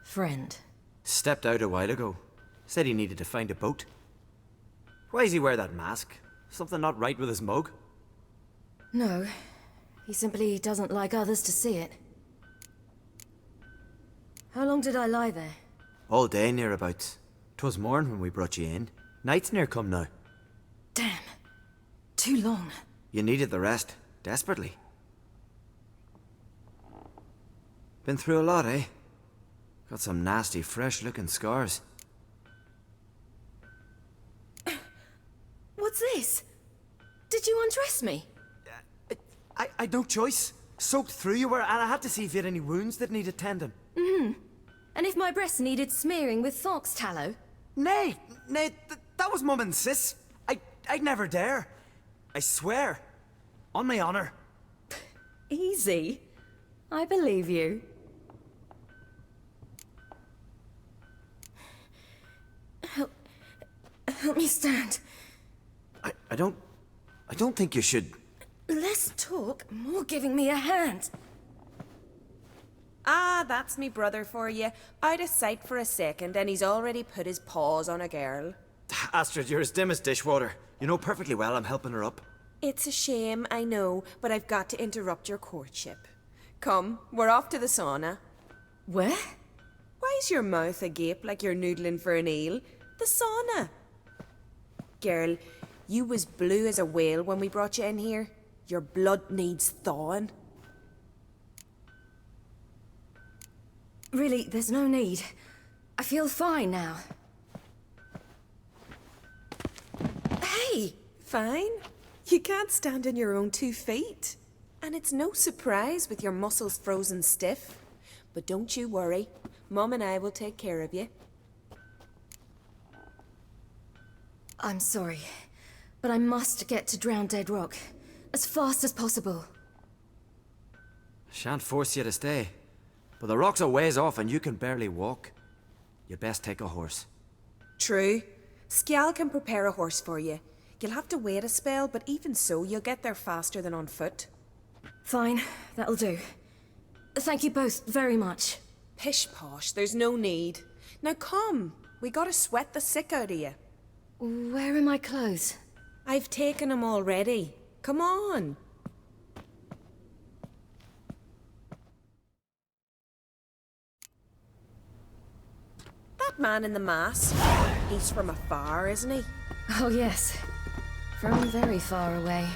friend. Stepped out a while ago. Said he needed to find a boat. Why does he wear that mask? Something not right with his mug? No. He simply doesn't like others to see it. How long did I lie there? All day nearabouts. 'Twas morn when we brought you in. Night's near come now. Damn. Too long. You needed the rest. Desperately. Been through a lot, eh? Got some nasty, fresh-looking scars. What's this? Did you undress me? I'd no choice. Soaked through you were, and I had to see if you had any wounds that needed tending. And if my breasts needed smearing with fox tallow? Nay, that was Mum and Sis. I'd never dare. I swear. On my honor. Easy. I believe you. Help me stand. I don't think you should... Less talk, more giving me a hand. Ah, that's me brother for you. Out of sight for a second, and he's already put his paws on a girl. Astrid, you're as dim as dishwater. You know perfectly well I'm helping her up. It's a shame, I know, but I've got to interrupt your courtship. Come, we're off to the sauna. Where? Why's your mouth agape like you're noodling for an eel? The sauna. Girl, you was blue as a whale when we brought you in here. Your blood needs thawing. Really, there's no need. I feel fine now. Hey, fine? You can't stand on your own 2 feet. And it's no surprise with your muscles frozen stiff. But don't you worry. Mum and I will take care of you. I'm sorry, but I must get to Drowned Dead Rock as fast as possible. Shan't force you to stay. But the rock's a ways off and you can barely walk. You'd best take a horse. True. Skjal can prepare a horse for you. You'll have to wait a spell, but even so, you'll get there faster than on foot. Fine, that'll do. Thank you both very much. Pish-posh, there's no need. Now come, we gotta sweat the sick out of you. Where are my clothes? I've taken them already. Come on. That man in the mask, he's from afar, isn't he? Oh yes, from very far away.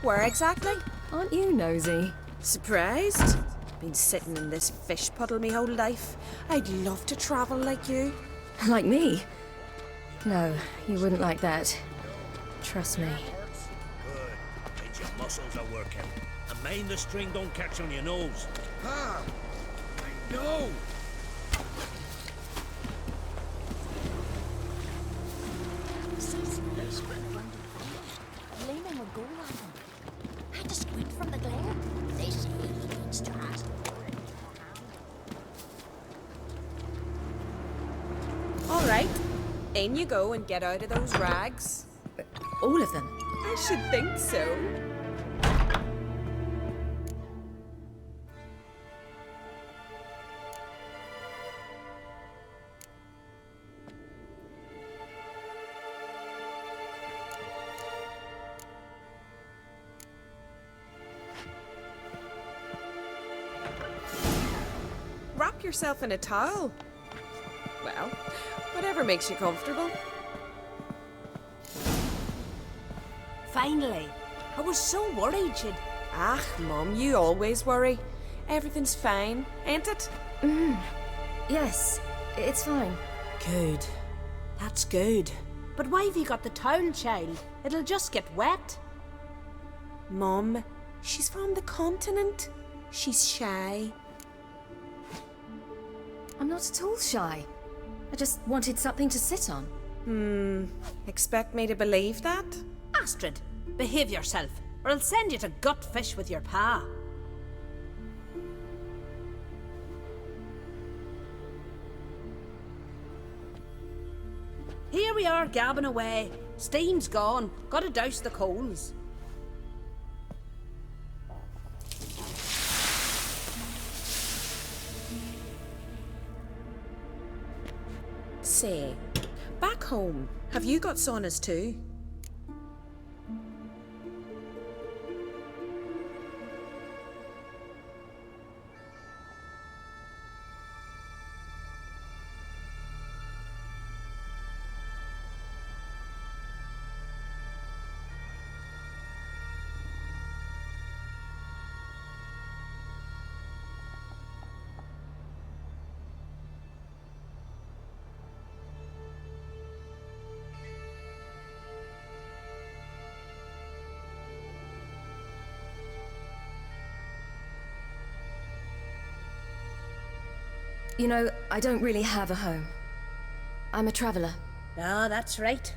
Where exactly? Aren't you nosy? Surprised? Been sitting in this fish puddle me whole life. I'd love to travel like you. Like me? No, you wouldn't like that. Trust me. Good. Means your muscles are working. And mind the string don't catch on your nose. Ah, I know. Leaning would go on them. I had to squint from the glare. They say he needs to ask. All right. In you go and get out of those rags. All of them? I should think so. wrap yourself in a towel. Well, whatever makes you comfortable. Finally. I was so worried you'd... Ah, Mum, you always worry. Everything's fine, ain't it? Yes, it's fine. Good. That's good. But why have you got the towel, child? It'll just get wet. Mum, she's from the continent. She's shy. I'm not at all shy. I just wanted something to sit on. Expect me to believe that? Astrid, behave yourself, or I'll send you to gut fish with your pa. Here we are, gabbing away. Steam's gone. Gotta douse the coals. Say, back home, have you got saunas too? You know, I don't really have a home. I'm a traveller. Ah, that's right.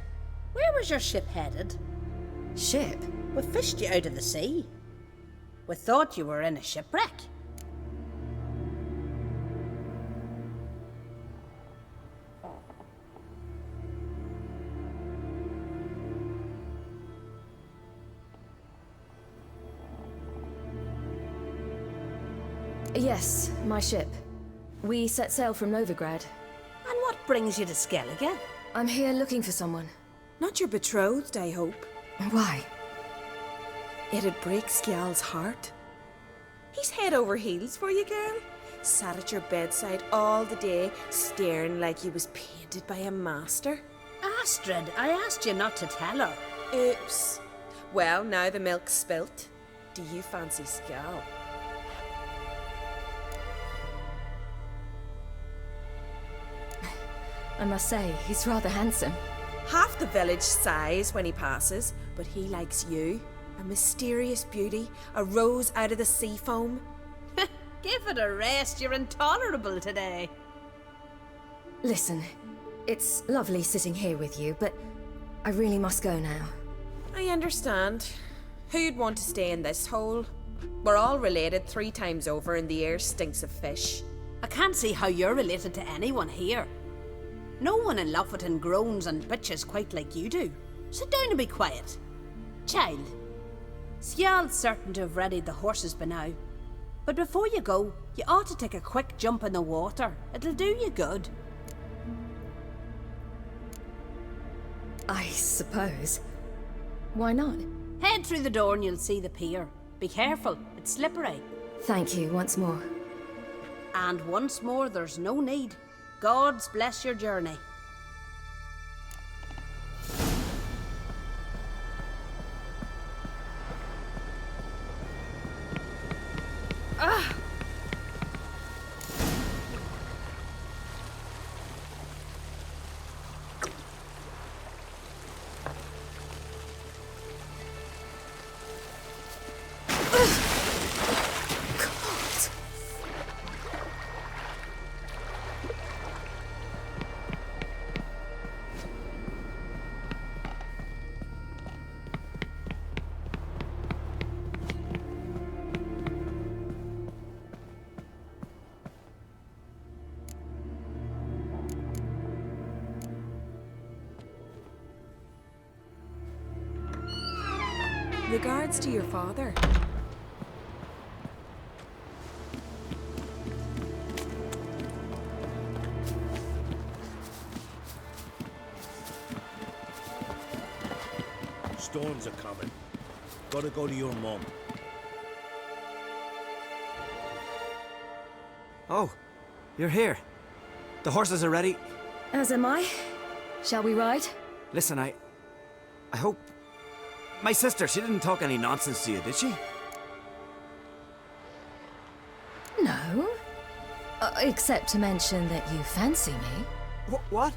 Where was your ship headed? Ship? We fished you out of the sea. We thought you were in a shipwreck. Yes, my ship. We set sail from Novigrad. And what brings you to Skellige? I'm here looking for someone. Not your betrothed, I hope. Why? It'd break Skjal's heart. He's head over heels for you, girl. Sat at your bedside all the day, staring like he was painted by a master. Astrid, I asked you not to tell her. Oops. Well, now the milk's spilt. Do you fancy Skjal? I must say, he's rather handsome. Half the village sighs when he passes, but he likes you. A mysterious beauty, a rose out of the sea foam. Give it a rest, you're intolerable today. Listen, it's lovely sitting here with you, but I really must go now. I understand. Who'd want to stay in this hole? We're all related 3 times over and the air stinks of fish. I can't see how you're related to anyone here. No one in Lofoten groans and bitches quite like you do. Sit down and be quiet. Child, Skjal's certain to have readied the horses by now. But before you go, you ought to take a quick jump in the water. It'll do you good. I suppose. Why not? Head through the door and you'll see the pier. Be careful, it's slippery. Thank you once more. And once more, there's no need. God's bless your journey. Regards to your father. Storms are coming. Gotta go to your mum. Oh, You're here. The horses are ready. As am I. Shall we ride? Listen, I hope... My sister, she didn't talk any nonsense to you, did she? No. Except to mention that you fancy me. What?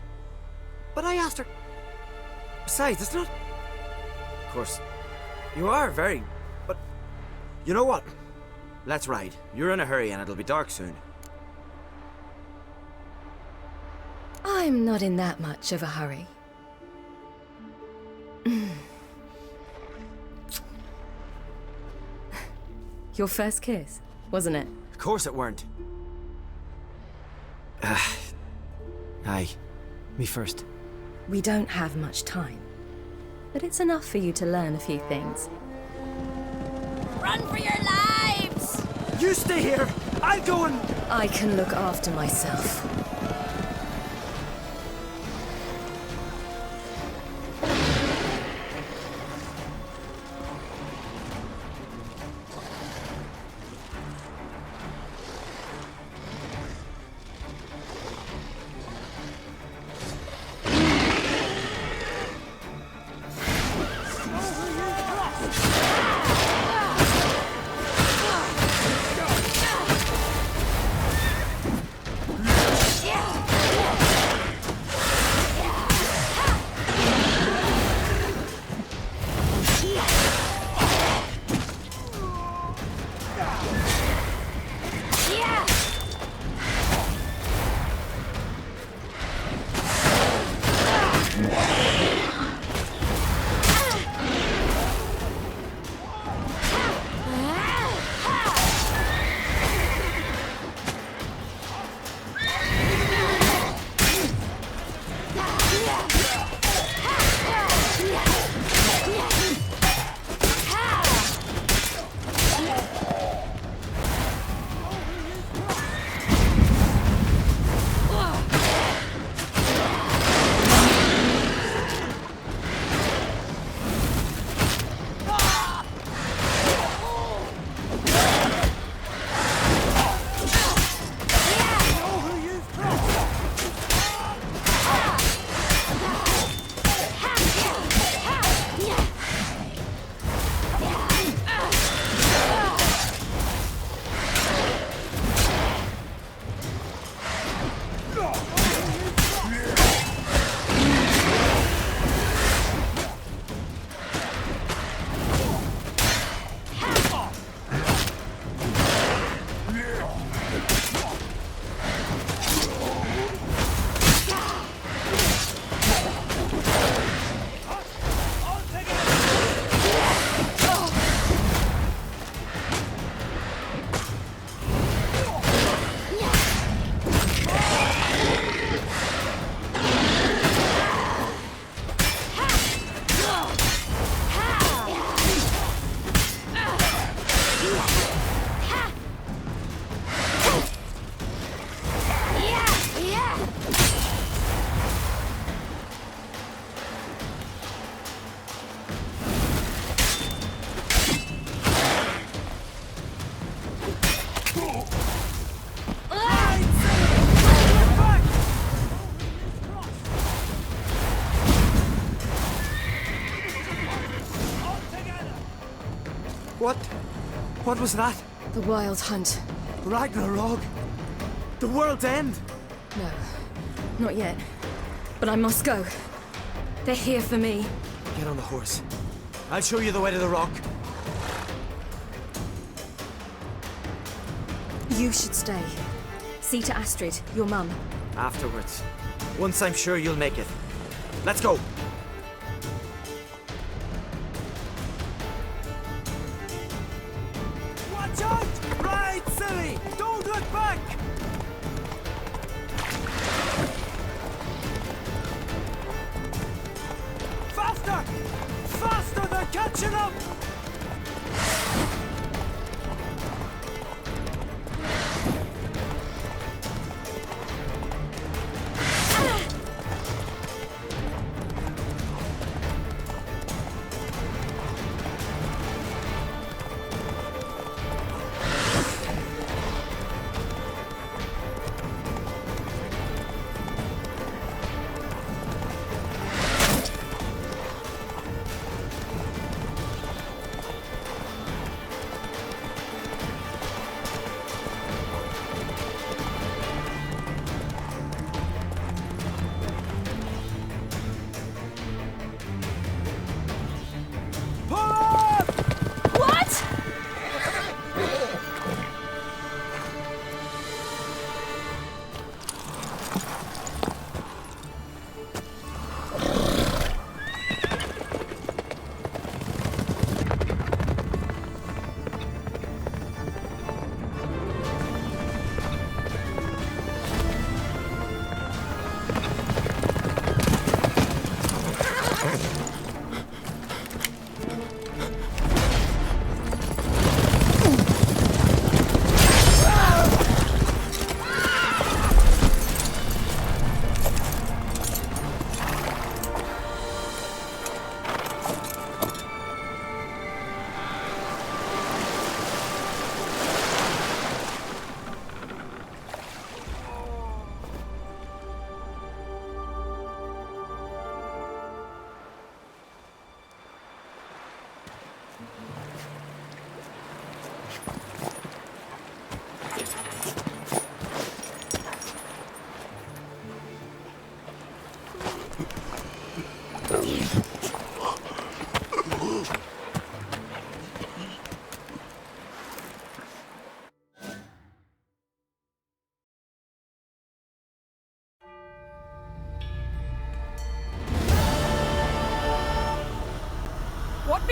But I asked her... Besides, it's not... Of course, you are very... But... You know what? Let's ride. You're in a hurry and it'll be dark soon. I'm not in that much of a hurry. Your first kiss, wasn't it? Of course it weren't. Aye. Me first. We don't have much time. But it's enough for you to learn a few things. Run for your lives! You stay here! I'll go and... I can look after myself. What was that? The Wild Hunt. Ragnarok? The world's end? No, not yet. But I must go. They're here for me. Get on the horse. I'll show you the way to the rock. You should stay. See to Astrid, your mum. Afterwards. Once I'm sure you'll make it. Let's go! Watch out! Ride, silly! Don't look back! Faster! Faster! They're catching up!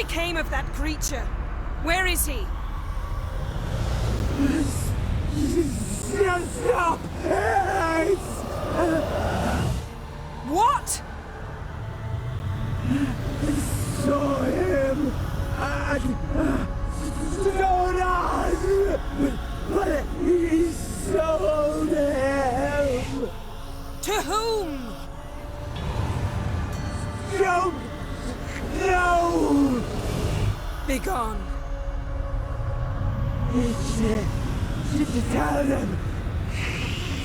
became of that creature? Where is he? Stop! What? Saw him at Stonas, but he sold him. To whom? Don't know. Begone. Tell them.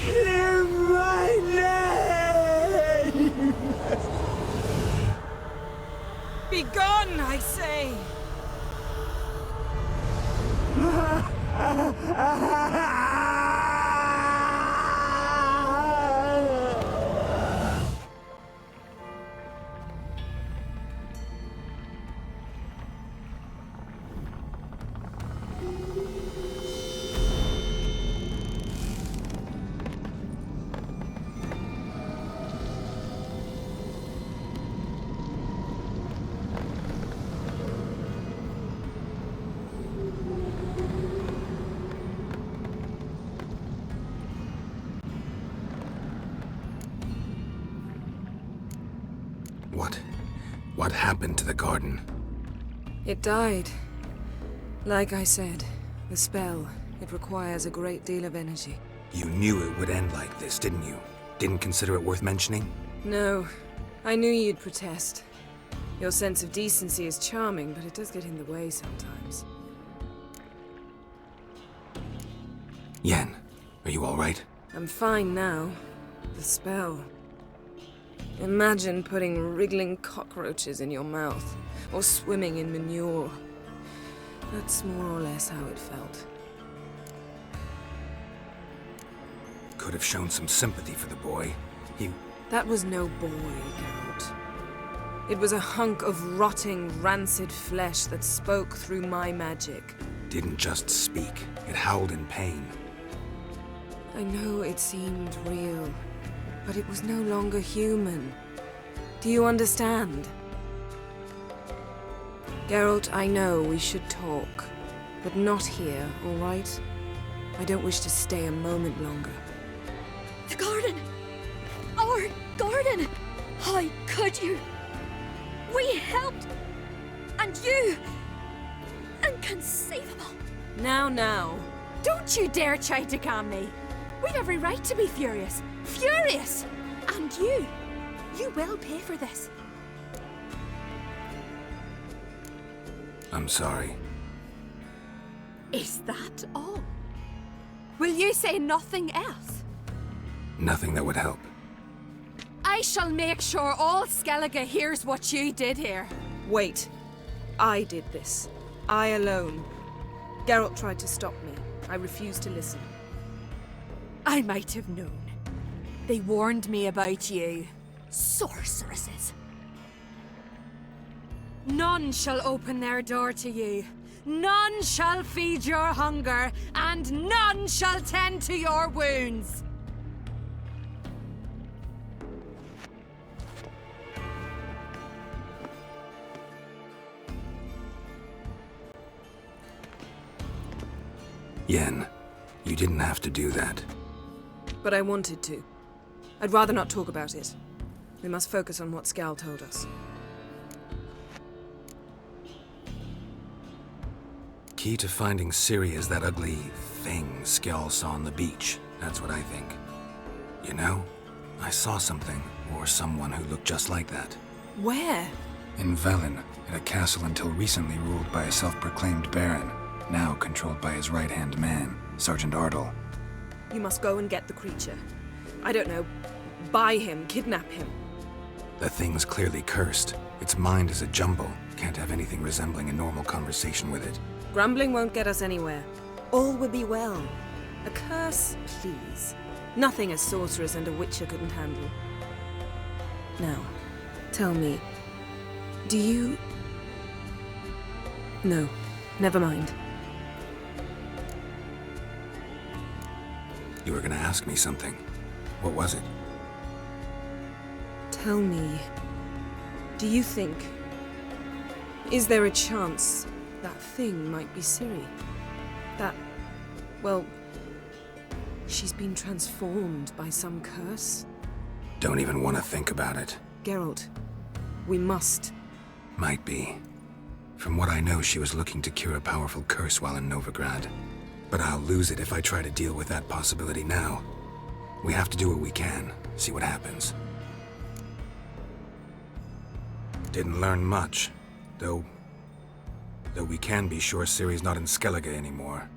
Clear my name. Begone, I say. What happened to the garden? It died. Like I said, the spell, it requires a great deal of energy. You knew it would end like this, didn't you? Didn't consider it worth mentioning? No, I knew you'd protest. Your sense of decency is charming, but it does get in the way sometimes. Yen, are you all right? I'm fine now. The spell. Imagine putting wriggling cockroaches in your mouth, or swimming in manure. That's more or less how it felt. Could have shown some sympathy for the boy. That was no boy, Geralt. It was a hunk of rotting, rancid flesh that spoke through my magic. Didn't just speak. It howled in pain. I know it seemed real, but it was no longer human. Do you understand? Geralt, I know we should talk, but not here, all right? I don't wish to stay a moment longer. The garden! Our garden! How could you? We helped! And you! Inconceivable! Now. Don't you dare try to calm me. We've every right to be furious. Furious! And you will pay for this. I'm sorry. Is that all? Will you say nothing else? Nothing that would help. I shall make sure all Skellige hears what you did here. Wait. I did this. I alone. Geralt tried to stop me. I refused to listen. I might have known. They warned me about you. Sorceresses. None shall open their door to you. None shall feed your hunger, and none shall tend to your wounds. Yen, you didn't have to do that. But I wanted to. I'd rather not talk about it. We must focus on what Skal told us. Key to finding Ciri is that ugly thing Skjall saw on the beach. That's what I think. You know, I saw something, or someone who looked just like that. Where? In Velen, at a castle until recently ruled by a self-proclaimed baron, now controlled by his right-hand man, Sergeant Ardle. You must go and get the creature. I don't know, buy him, kidnap him. The thing's clearly cursed. Its mind is a jumble. Can't have anything resembling a normal conversation with it. Grumbling won't get us anywhere. All will be well. A curse, please. Nothing a sorceress and a witcher couldn't handle. Now, tell me, do you... No, never mind. You were gonna ask me something. What was it? Tell me, do you think, Is there a chance that thing might be Ciri? Well, she's been transformed by some curse? Don't even want to think about it. Geralt, we must. Might be. From what I know, she was looking to cure a powerful curse while in Novigrad. But I'll lose it if I try to deal with that possibility now. We have to do what we can, see what happens. Didn't learn much, though we can be sure Ciri's not in Skellige anymore.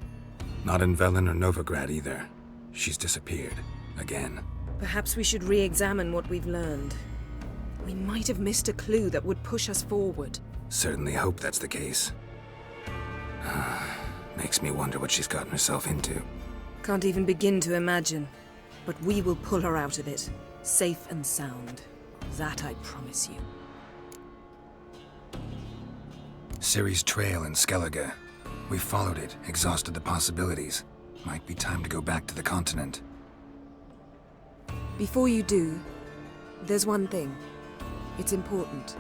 Not in Velen or Novigrad either. She's disappeared. Again. Perhaps we should re-examine what we've learned. We might have missed a clue that would push us forward. Certainly hope that's the case. Makes me wonder what she's gotten herself into. Can't even begin to imagine. But we will pull her out of it. Safe and sound. That I promise you. Ciri's trail in Skellige. We followed it, exhausted the possibilities. Might be time to go back to the continent. Before you do, there's one thing. It's important.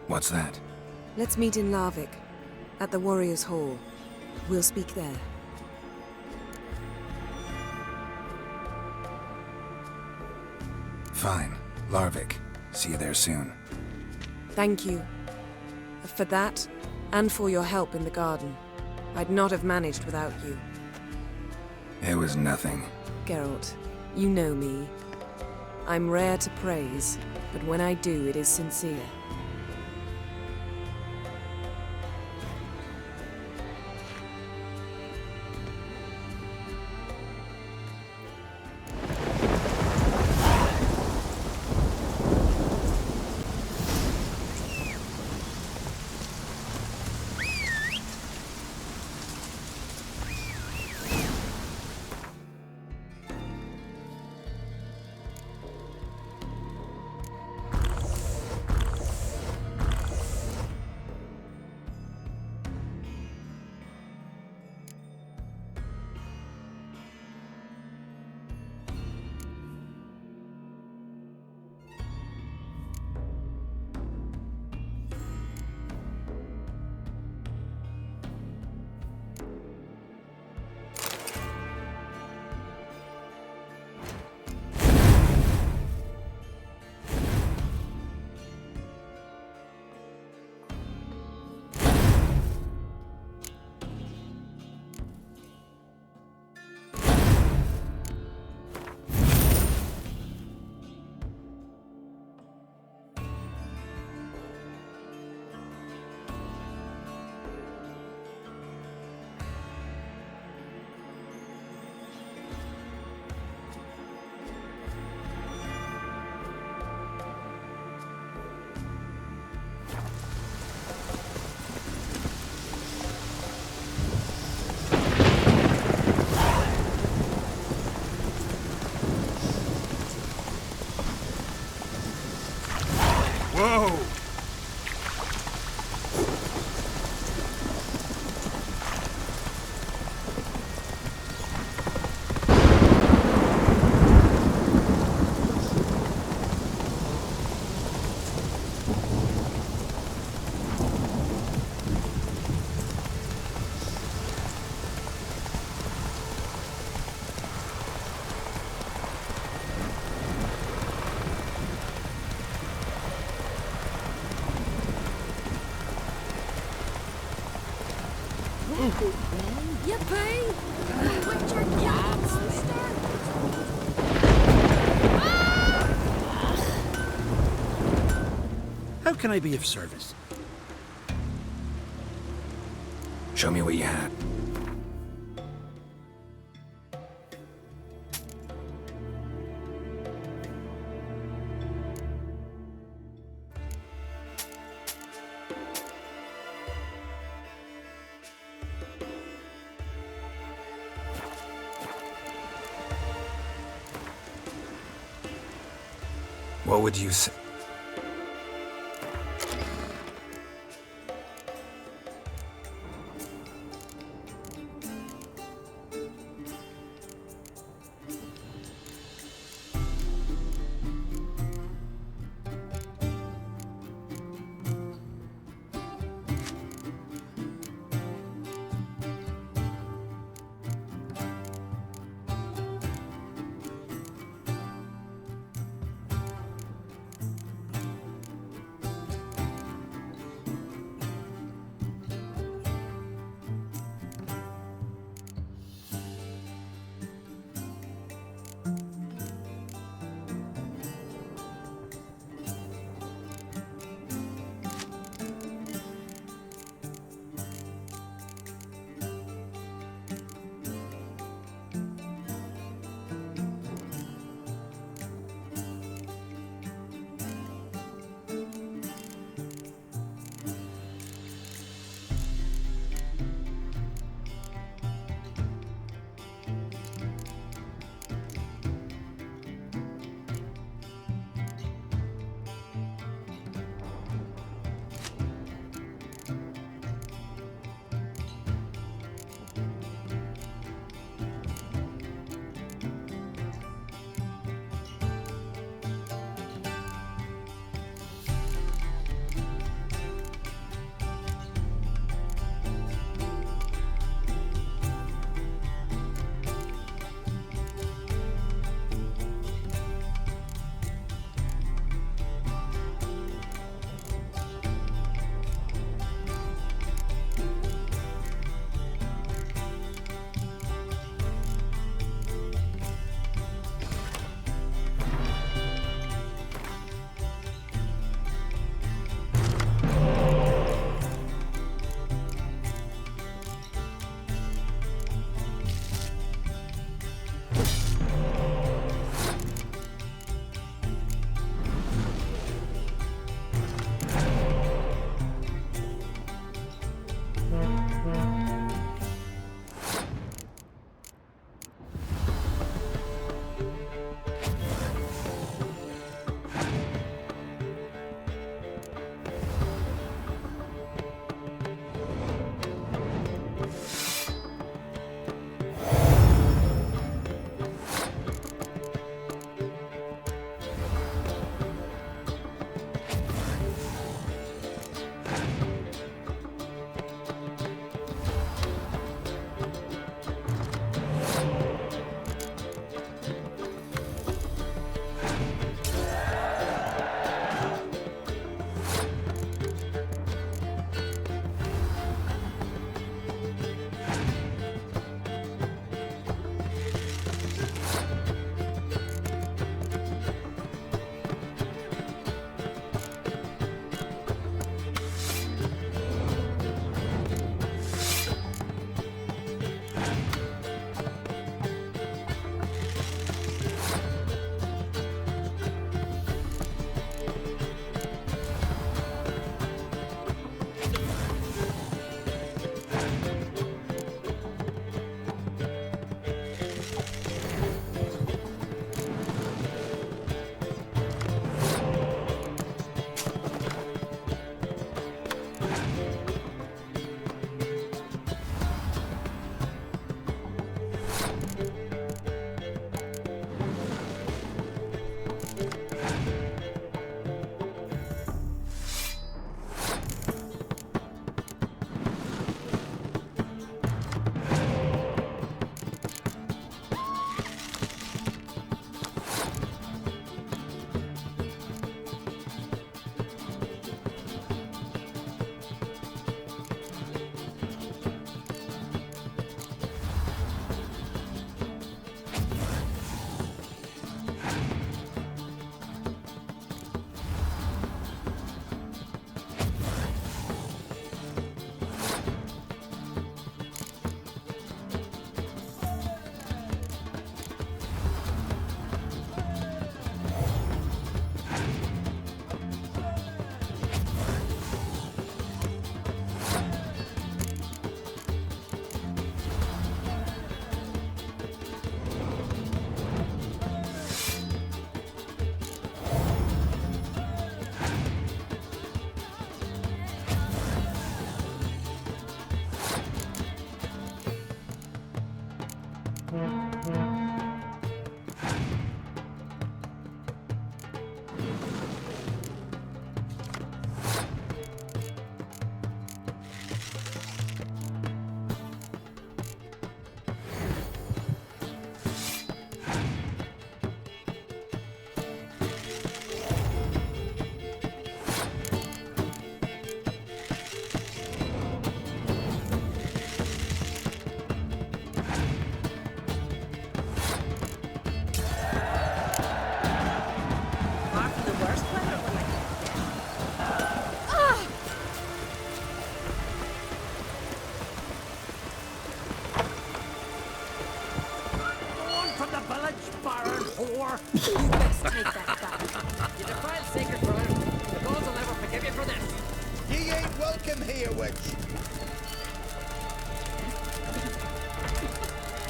What's that? Let's meet in Larvik, at the Warriors' Hall. We'll speak there. Fine. Larvik. See you there soon. Thank you. For that, and for your help in the garden. I'd not have managed without you. It was nothing. Geralt, you know me. I'm rare to praise, but when I do, it is sincere. Whoa! Yippee! Witcher Cat How can I be of service? Show me what you had. What would you say?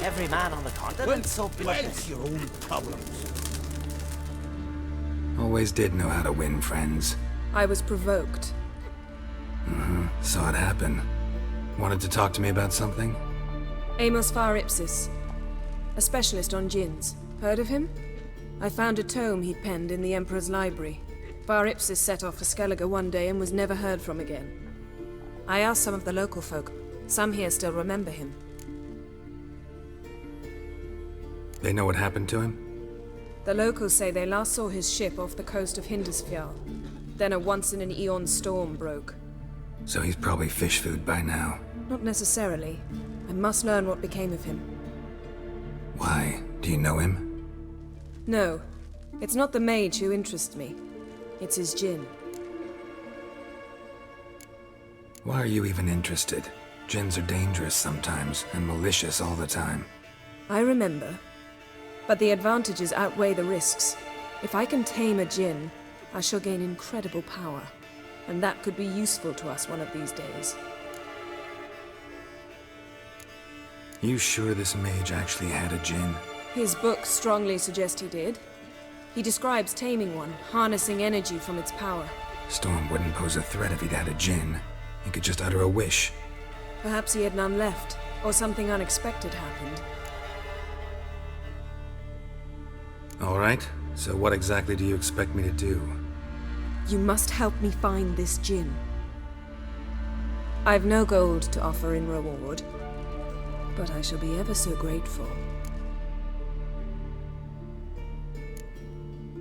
Every man on the continent's so bloody. It's your own problems. Always did know how to win, friends. I was provoked. Saw it happen. Wanted to talk to me about something? Amos Far Ipsis, a specialist on djinns. Heard of him? I found a tome he'd penned in the Emperor's library. Far Ipsis set off for Skellige one day and was never heard from again. I asked some of the local folk. Some here still remember him. They know what happened to him? The locals say they last saw his ship off the coast of Hindisfjall. Then a once-in-an-eon storm broke. So he's probably fish food by now. Not necessarily. I must learn what became of him. Why? Do you know him? No. It's not the mage who interests me. It's his djinn. Why are you even interested? Djinns are dangerous sometimes, and malicious all the time. I remember. But the advantages outweigh the risks. If I can tame a djinn, I shall gain incredible power. And that could be useful to us one of these days. You sure this mage actually had a djinn? His books strongly suggest he did. He describes taming one, harnessing energy from its power. Storm wouldn't pose a threat if he'd had a djinn. He could just utter a wish. Perhaps he had none left, or something unexpected happened. All right, so what exactly do you expect me to do? You must help me find this djinn. I've no gold to offer in reward, but I shall be ever so grateful.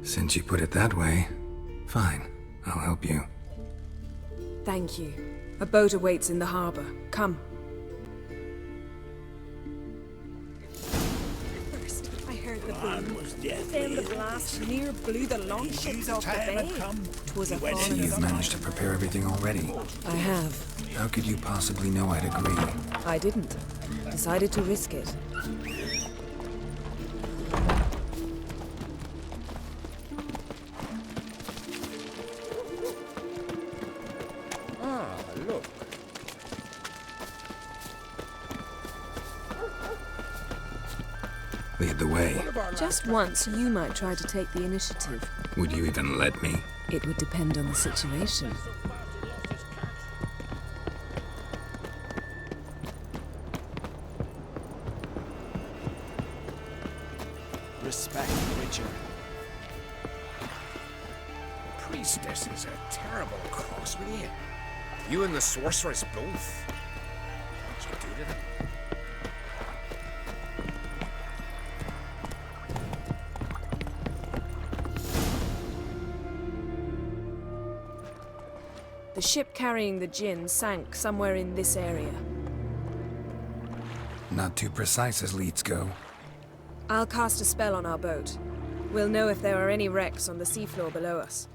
Since you put it that way, fine, I'll help you. Thank you. A boat awaits in the harbor. Come. First, I heard the boom. Then the blast near blew the longships off the bay. 'Twas a fallen You've managed to prepare everything already. I have. How could you possibly know I'd agree? I didn't. Decided to risk it. Look. Lead the way. Just once, you might try to take the initiative. Would you even let me? It would depend on the situation. Respect, Witcher. The priestess is a terrible cross with you. You and the sorceress both. What'd you do to them? The ship carrying the djinn sank somewhere in this area. Not too precise as leads go. I'll cast a spell on our boat. We'll know if there are any wrecks on the seafloor below us.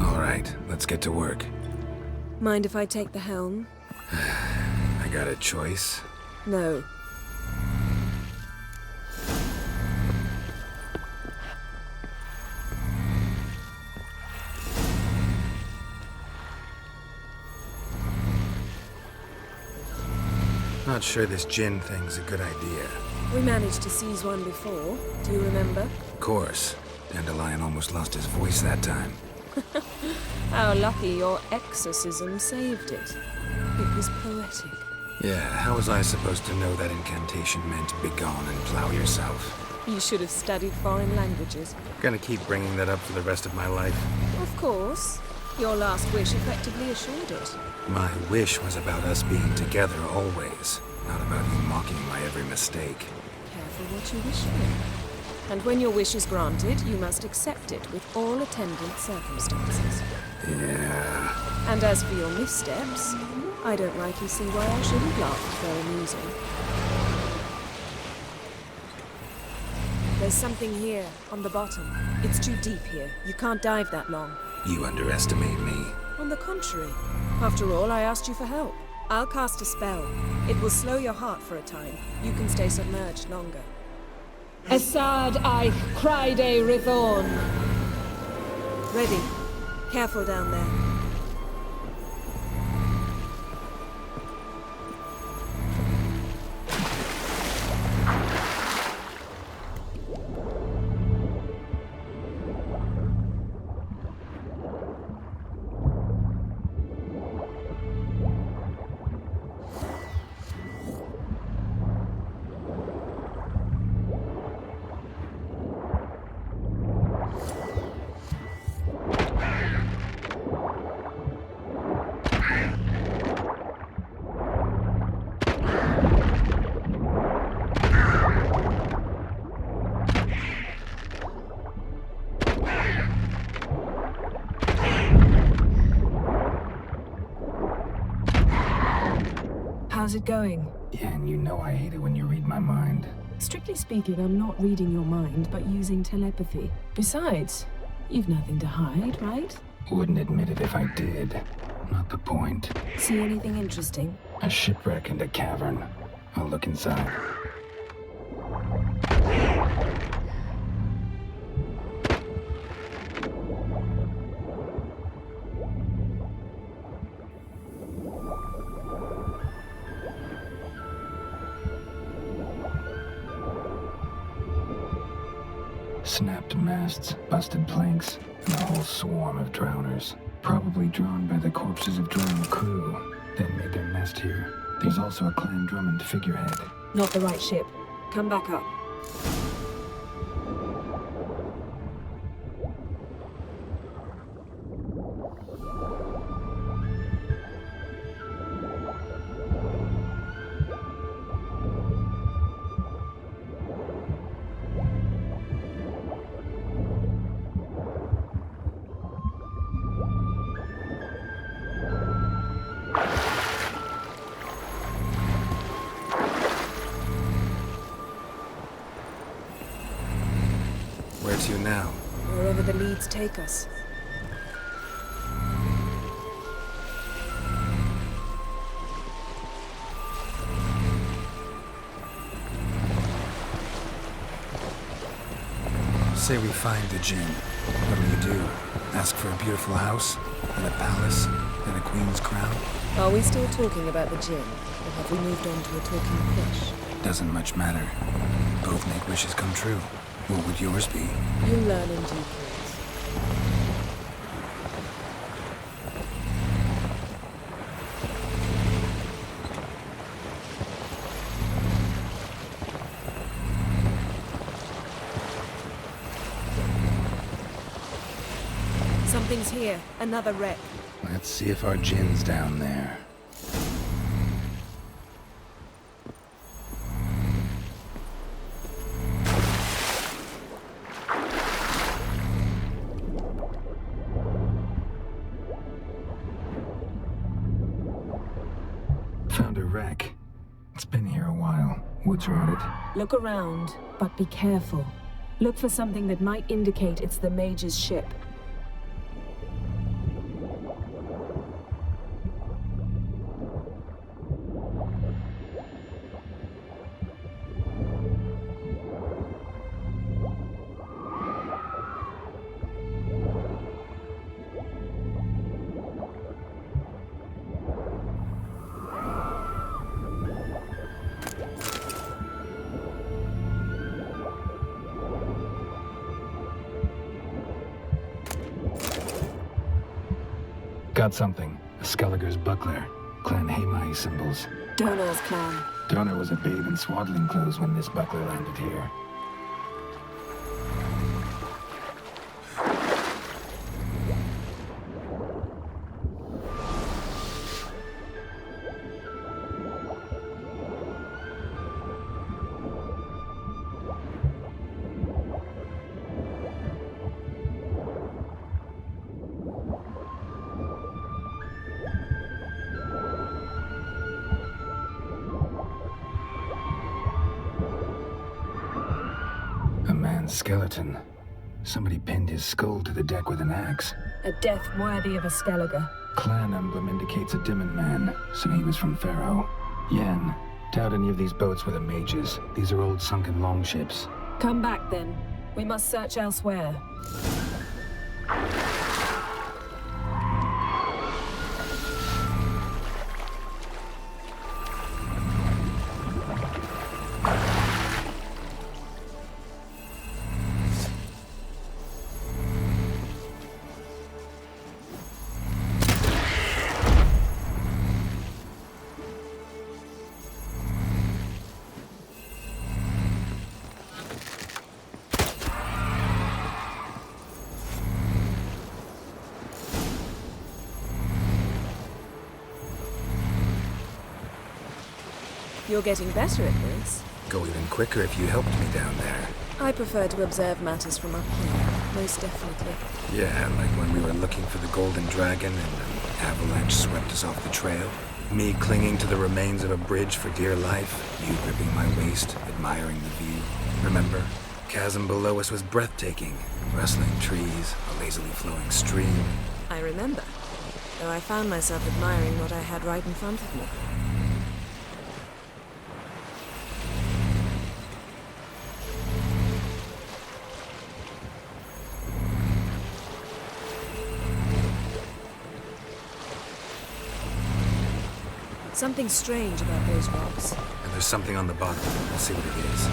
All right, let's get to work. Mind if I take the helm? I got a choice. No. Not sure this djinn thing's a good idea. We managed to seize one before. Do you remember? Of course. Dandelion almost lost his voice that time. How lucky your exorcism saved it. It was poetic. Yeah, how was I supposed to know that incantation meant begone and plow yourself? You should have studied foreign languages. Gonna keep bringing that up for the rest of my life. Of course. Your last wish effectively assured it. My wish was about us being together always, not about you mocking my every mistake. Careful what you wish for. And when your wish is granted, you must accept it with all attendant circumstances. Yeah. And as for your missteps, I don't rightly see why I shouldn't laugh. They're amusing. There's something here, on the bottom. It's too deep here. You can't dive that long. You underestimate me. On the contrary. After all, I asked you for help. I'll cast a spell. It will slow your heart for a time. You can stay submerged longer. Assad I cried a Rithorn. Ready. Careful down there. How's it going? Yeah, and you know I hate it when you read my mind. Strictly speaking, I'm not reading your mind, but using telepathy. Besides, you've nothing to hide, right? Wouldn't admit it if I did. Not the point. See anything interesting? A shipwreck and a cavern. I'll look inside. Snapped masts, busted planks, and a whole swarm of drowners. Probably drawn by the corpses of drowned crew that made their nest here. There's also a Clan Drummond figurehead. Not the right ship. Come back up. Where to now? Wherever the leads take us. Say we find the gin. What do you do? Ask for a beautiful house? And a palace? And a queen's crown? Are we still talking about the gin? Or have we moved on to a talking fish? Doesn't much matter. Both make wishes come true. What would yours be? You'll learn in due course. Something's here. Another wreck. Let's see if our gin's down there. Found a wreck. It's been here a while. Woods rotted. Look around, but be careful. Look for something that might indicate it's the Mage's ship. Got something. A Skelliger's buckler. Clan Hamai symbols. Donar's clan. Donar was a babe in swaddling clothes when this buckler landed here. Skeleton. Somebody pinned his skull to the deck with an axe. A death worthy of a Skellige. Clan emblem indicates a Dimmen man, so he was from Pharaoh. Yen, doubt any of these boats were the mages. These are old sunken longships. Come back then. We must search elsewhere. You're getting better at this. Go even quicker if you helped me down there. I prefer to observe matters from up here, most definitely. Yeah, like when we were looking for the Golden Dragon and an avalanche swept us off the trail. Me clinging to the remains of a bridge for dear life, you gripping my waist, admiring the view. Remember? Chasm below us was breathtaking. Rustling trees, a lazily flowing stream. I remember, though I found myself admiring what I had right in front of me. Something strange about those rocks. And there's something on the bottom. We'll see what it is.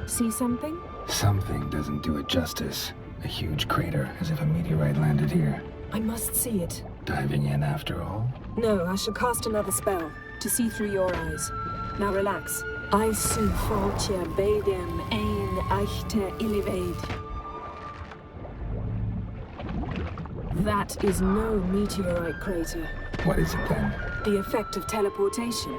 See something? Something doesn't do it justice. A huge crater, as if a meteorite landed here. I must see it. Diving in after all? No, I shall cast another spell, to see through your eyes. Now relax. I su foltje bedem ein echte iliveid. That is no meteorite crater. What is it then? The effect of teleportation.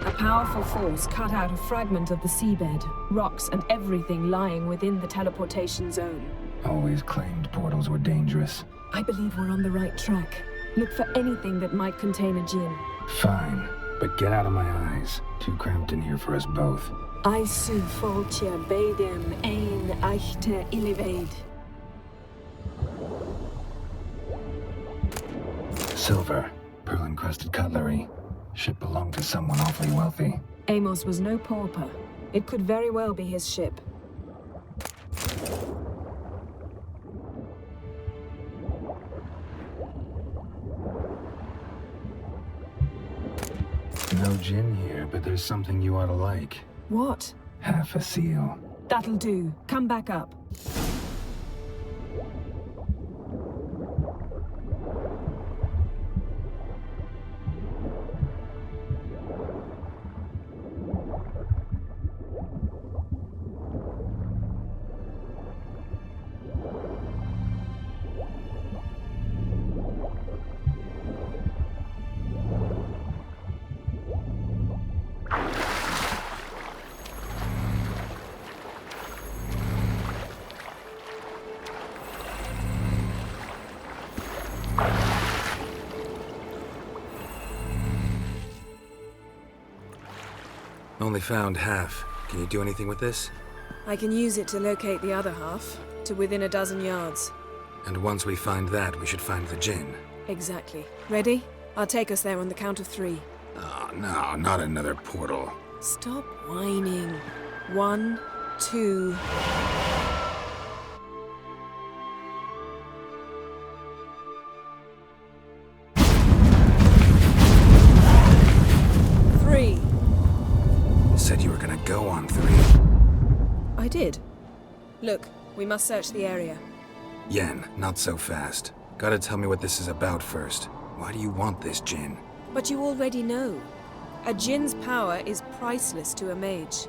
A powerful force cut out a fragment of the seabed, rocks and everything lying within the teleportation zone. Always claimed portals were dangerous. I believe we're on the right track. Look for anything that might contain a djinn. Fine, but get out of my eyes. Too cramped in here for us both. I su foltje bedem ein echte iliveid. Silver, pearl-encrusted cutlery. Ship belonged to someone awfully wealthy. Amos was no pauper. It could very well be his ship. No gin here, but there's something you ought to like. What? Half a seal. That'll do. Come back up. Only found half. Can you do anything with this? I can use it to locate the other half, to within a dozen yards. And once we find that, we should find the djinn. Exactly. Ready? I'll take us there on the count of 3. Oh, no, not another portal. Stop whining. 1, 2... Said you were gonna go on 3. I did. Look, we must search the area. Yen, not so fast. Gotta tell me what this is about first. Why do you want this djinn? But you already know. A djinn's power is priceless to a mage.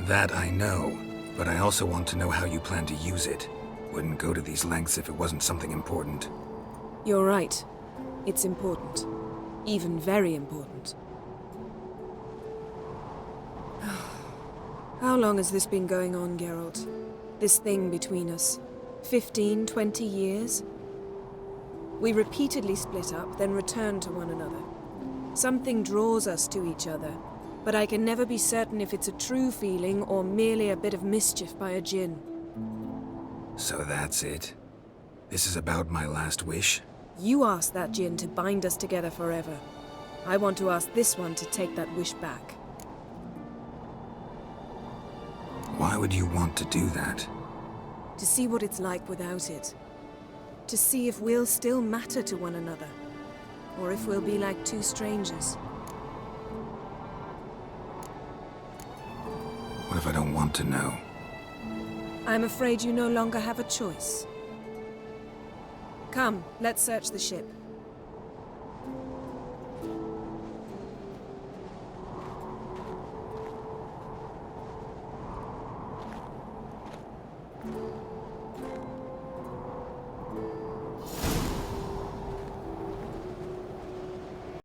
That I know, but I also want to know how you plan to use it. Wouldn't go to these lengths if it wasn't something important. You're right. It's important. Even very important. How long has this been going on, Geralt? This thing between us? 15, 20 years? We repeatedly split up, then return to one another. Something draws us to each other, but I can never be certain if it's a true feeling or merely a bit of mischief by a djinn. So that's it? This is about my last wish? You asked that djinn to bind us together forever. I want to ask this one to take that wish back. Why would you want to do that? To see what it's like without it. To see if we'll still matter to one another. Or if we'll be like two strangers. What if I don't want to know? I'm afraid you no longer have a choice. Come, let's search the ship.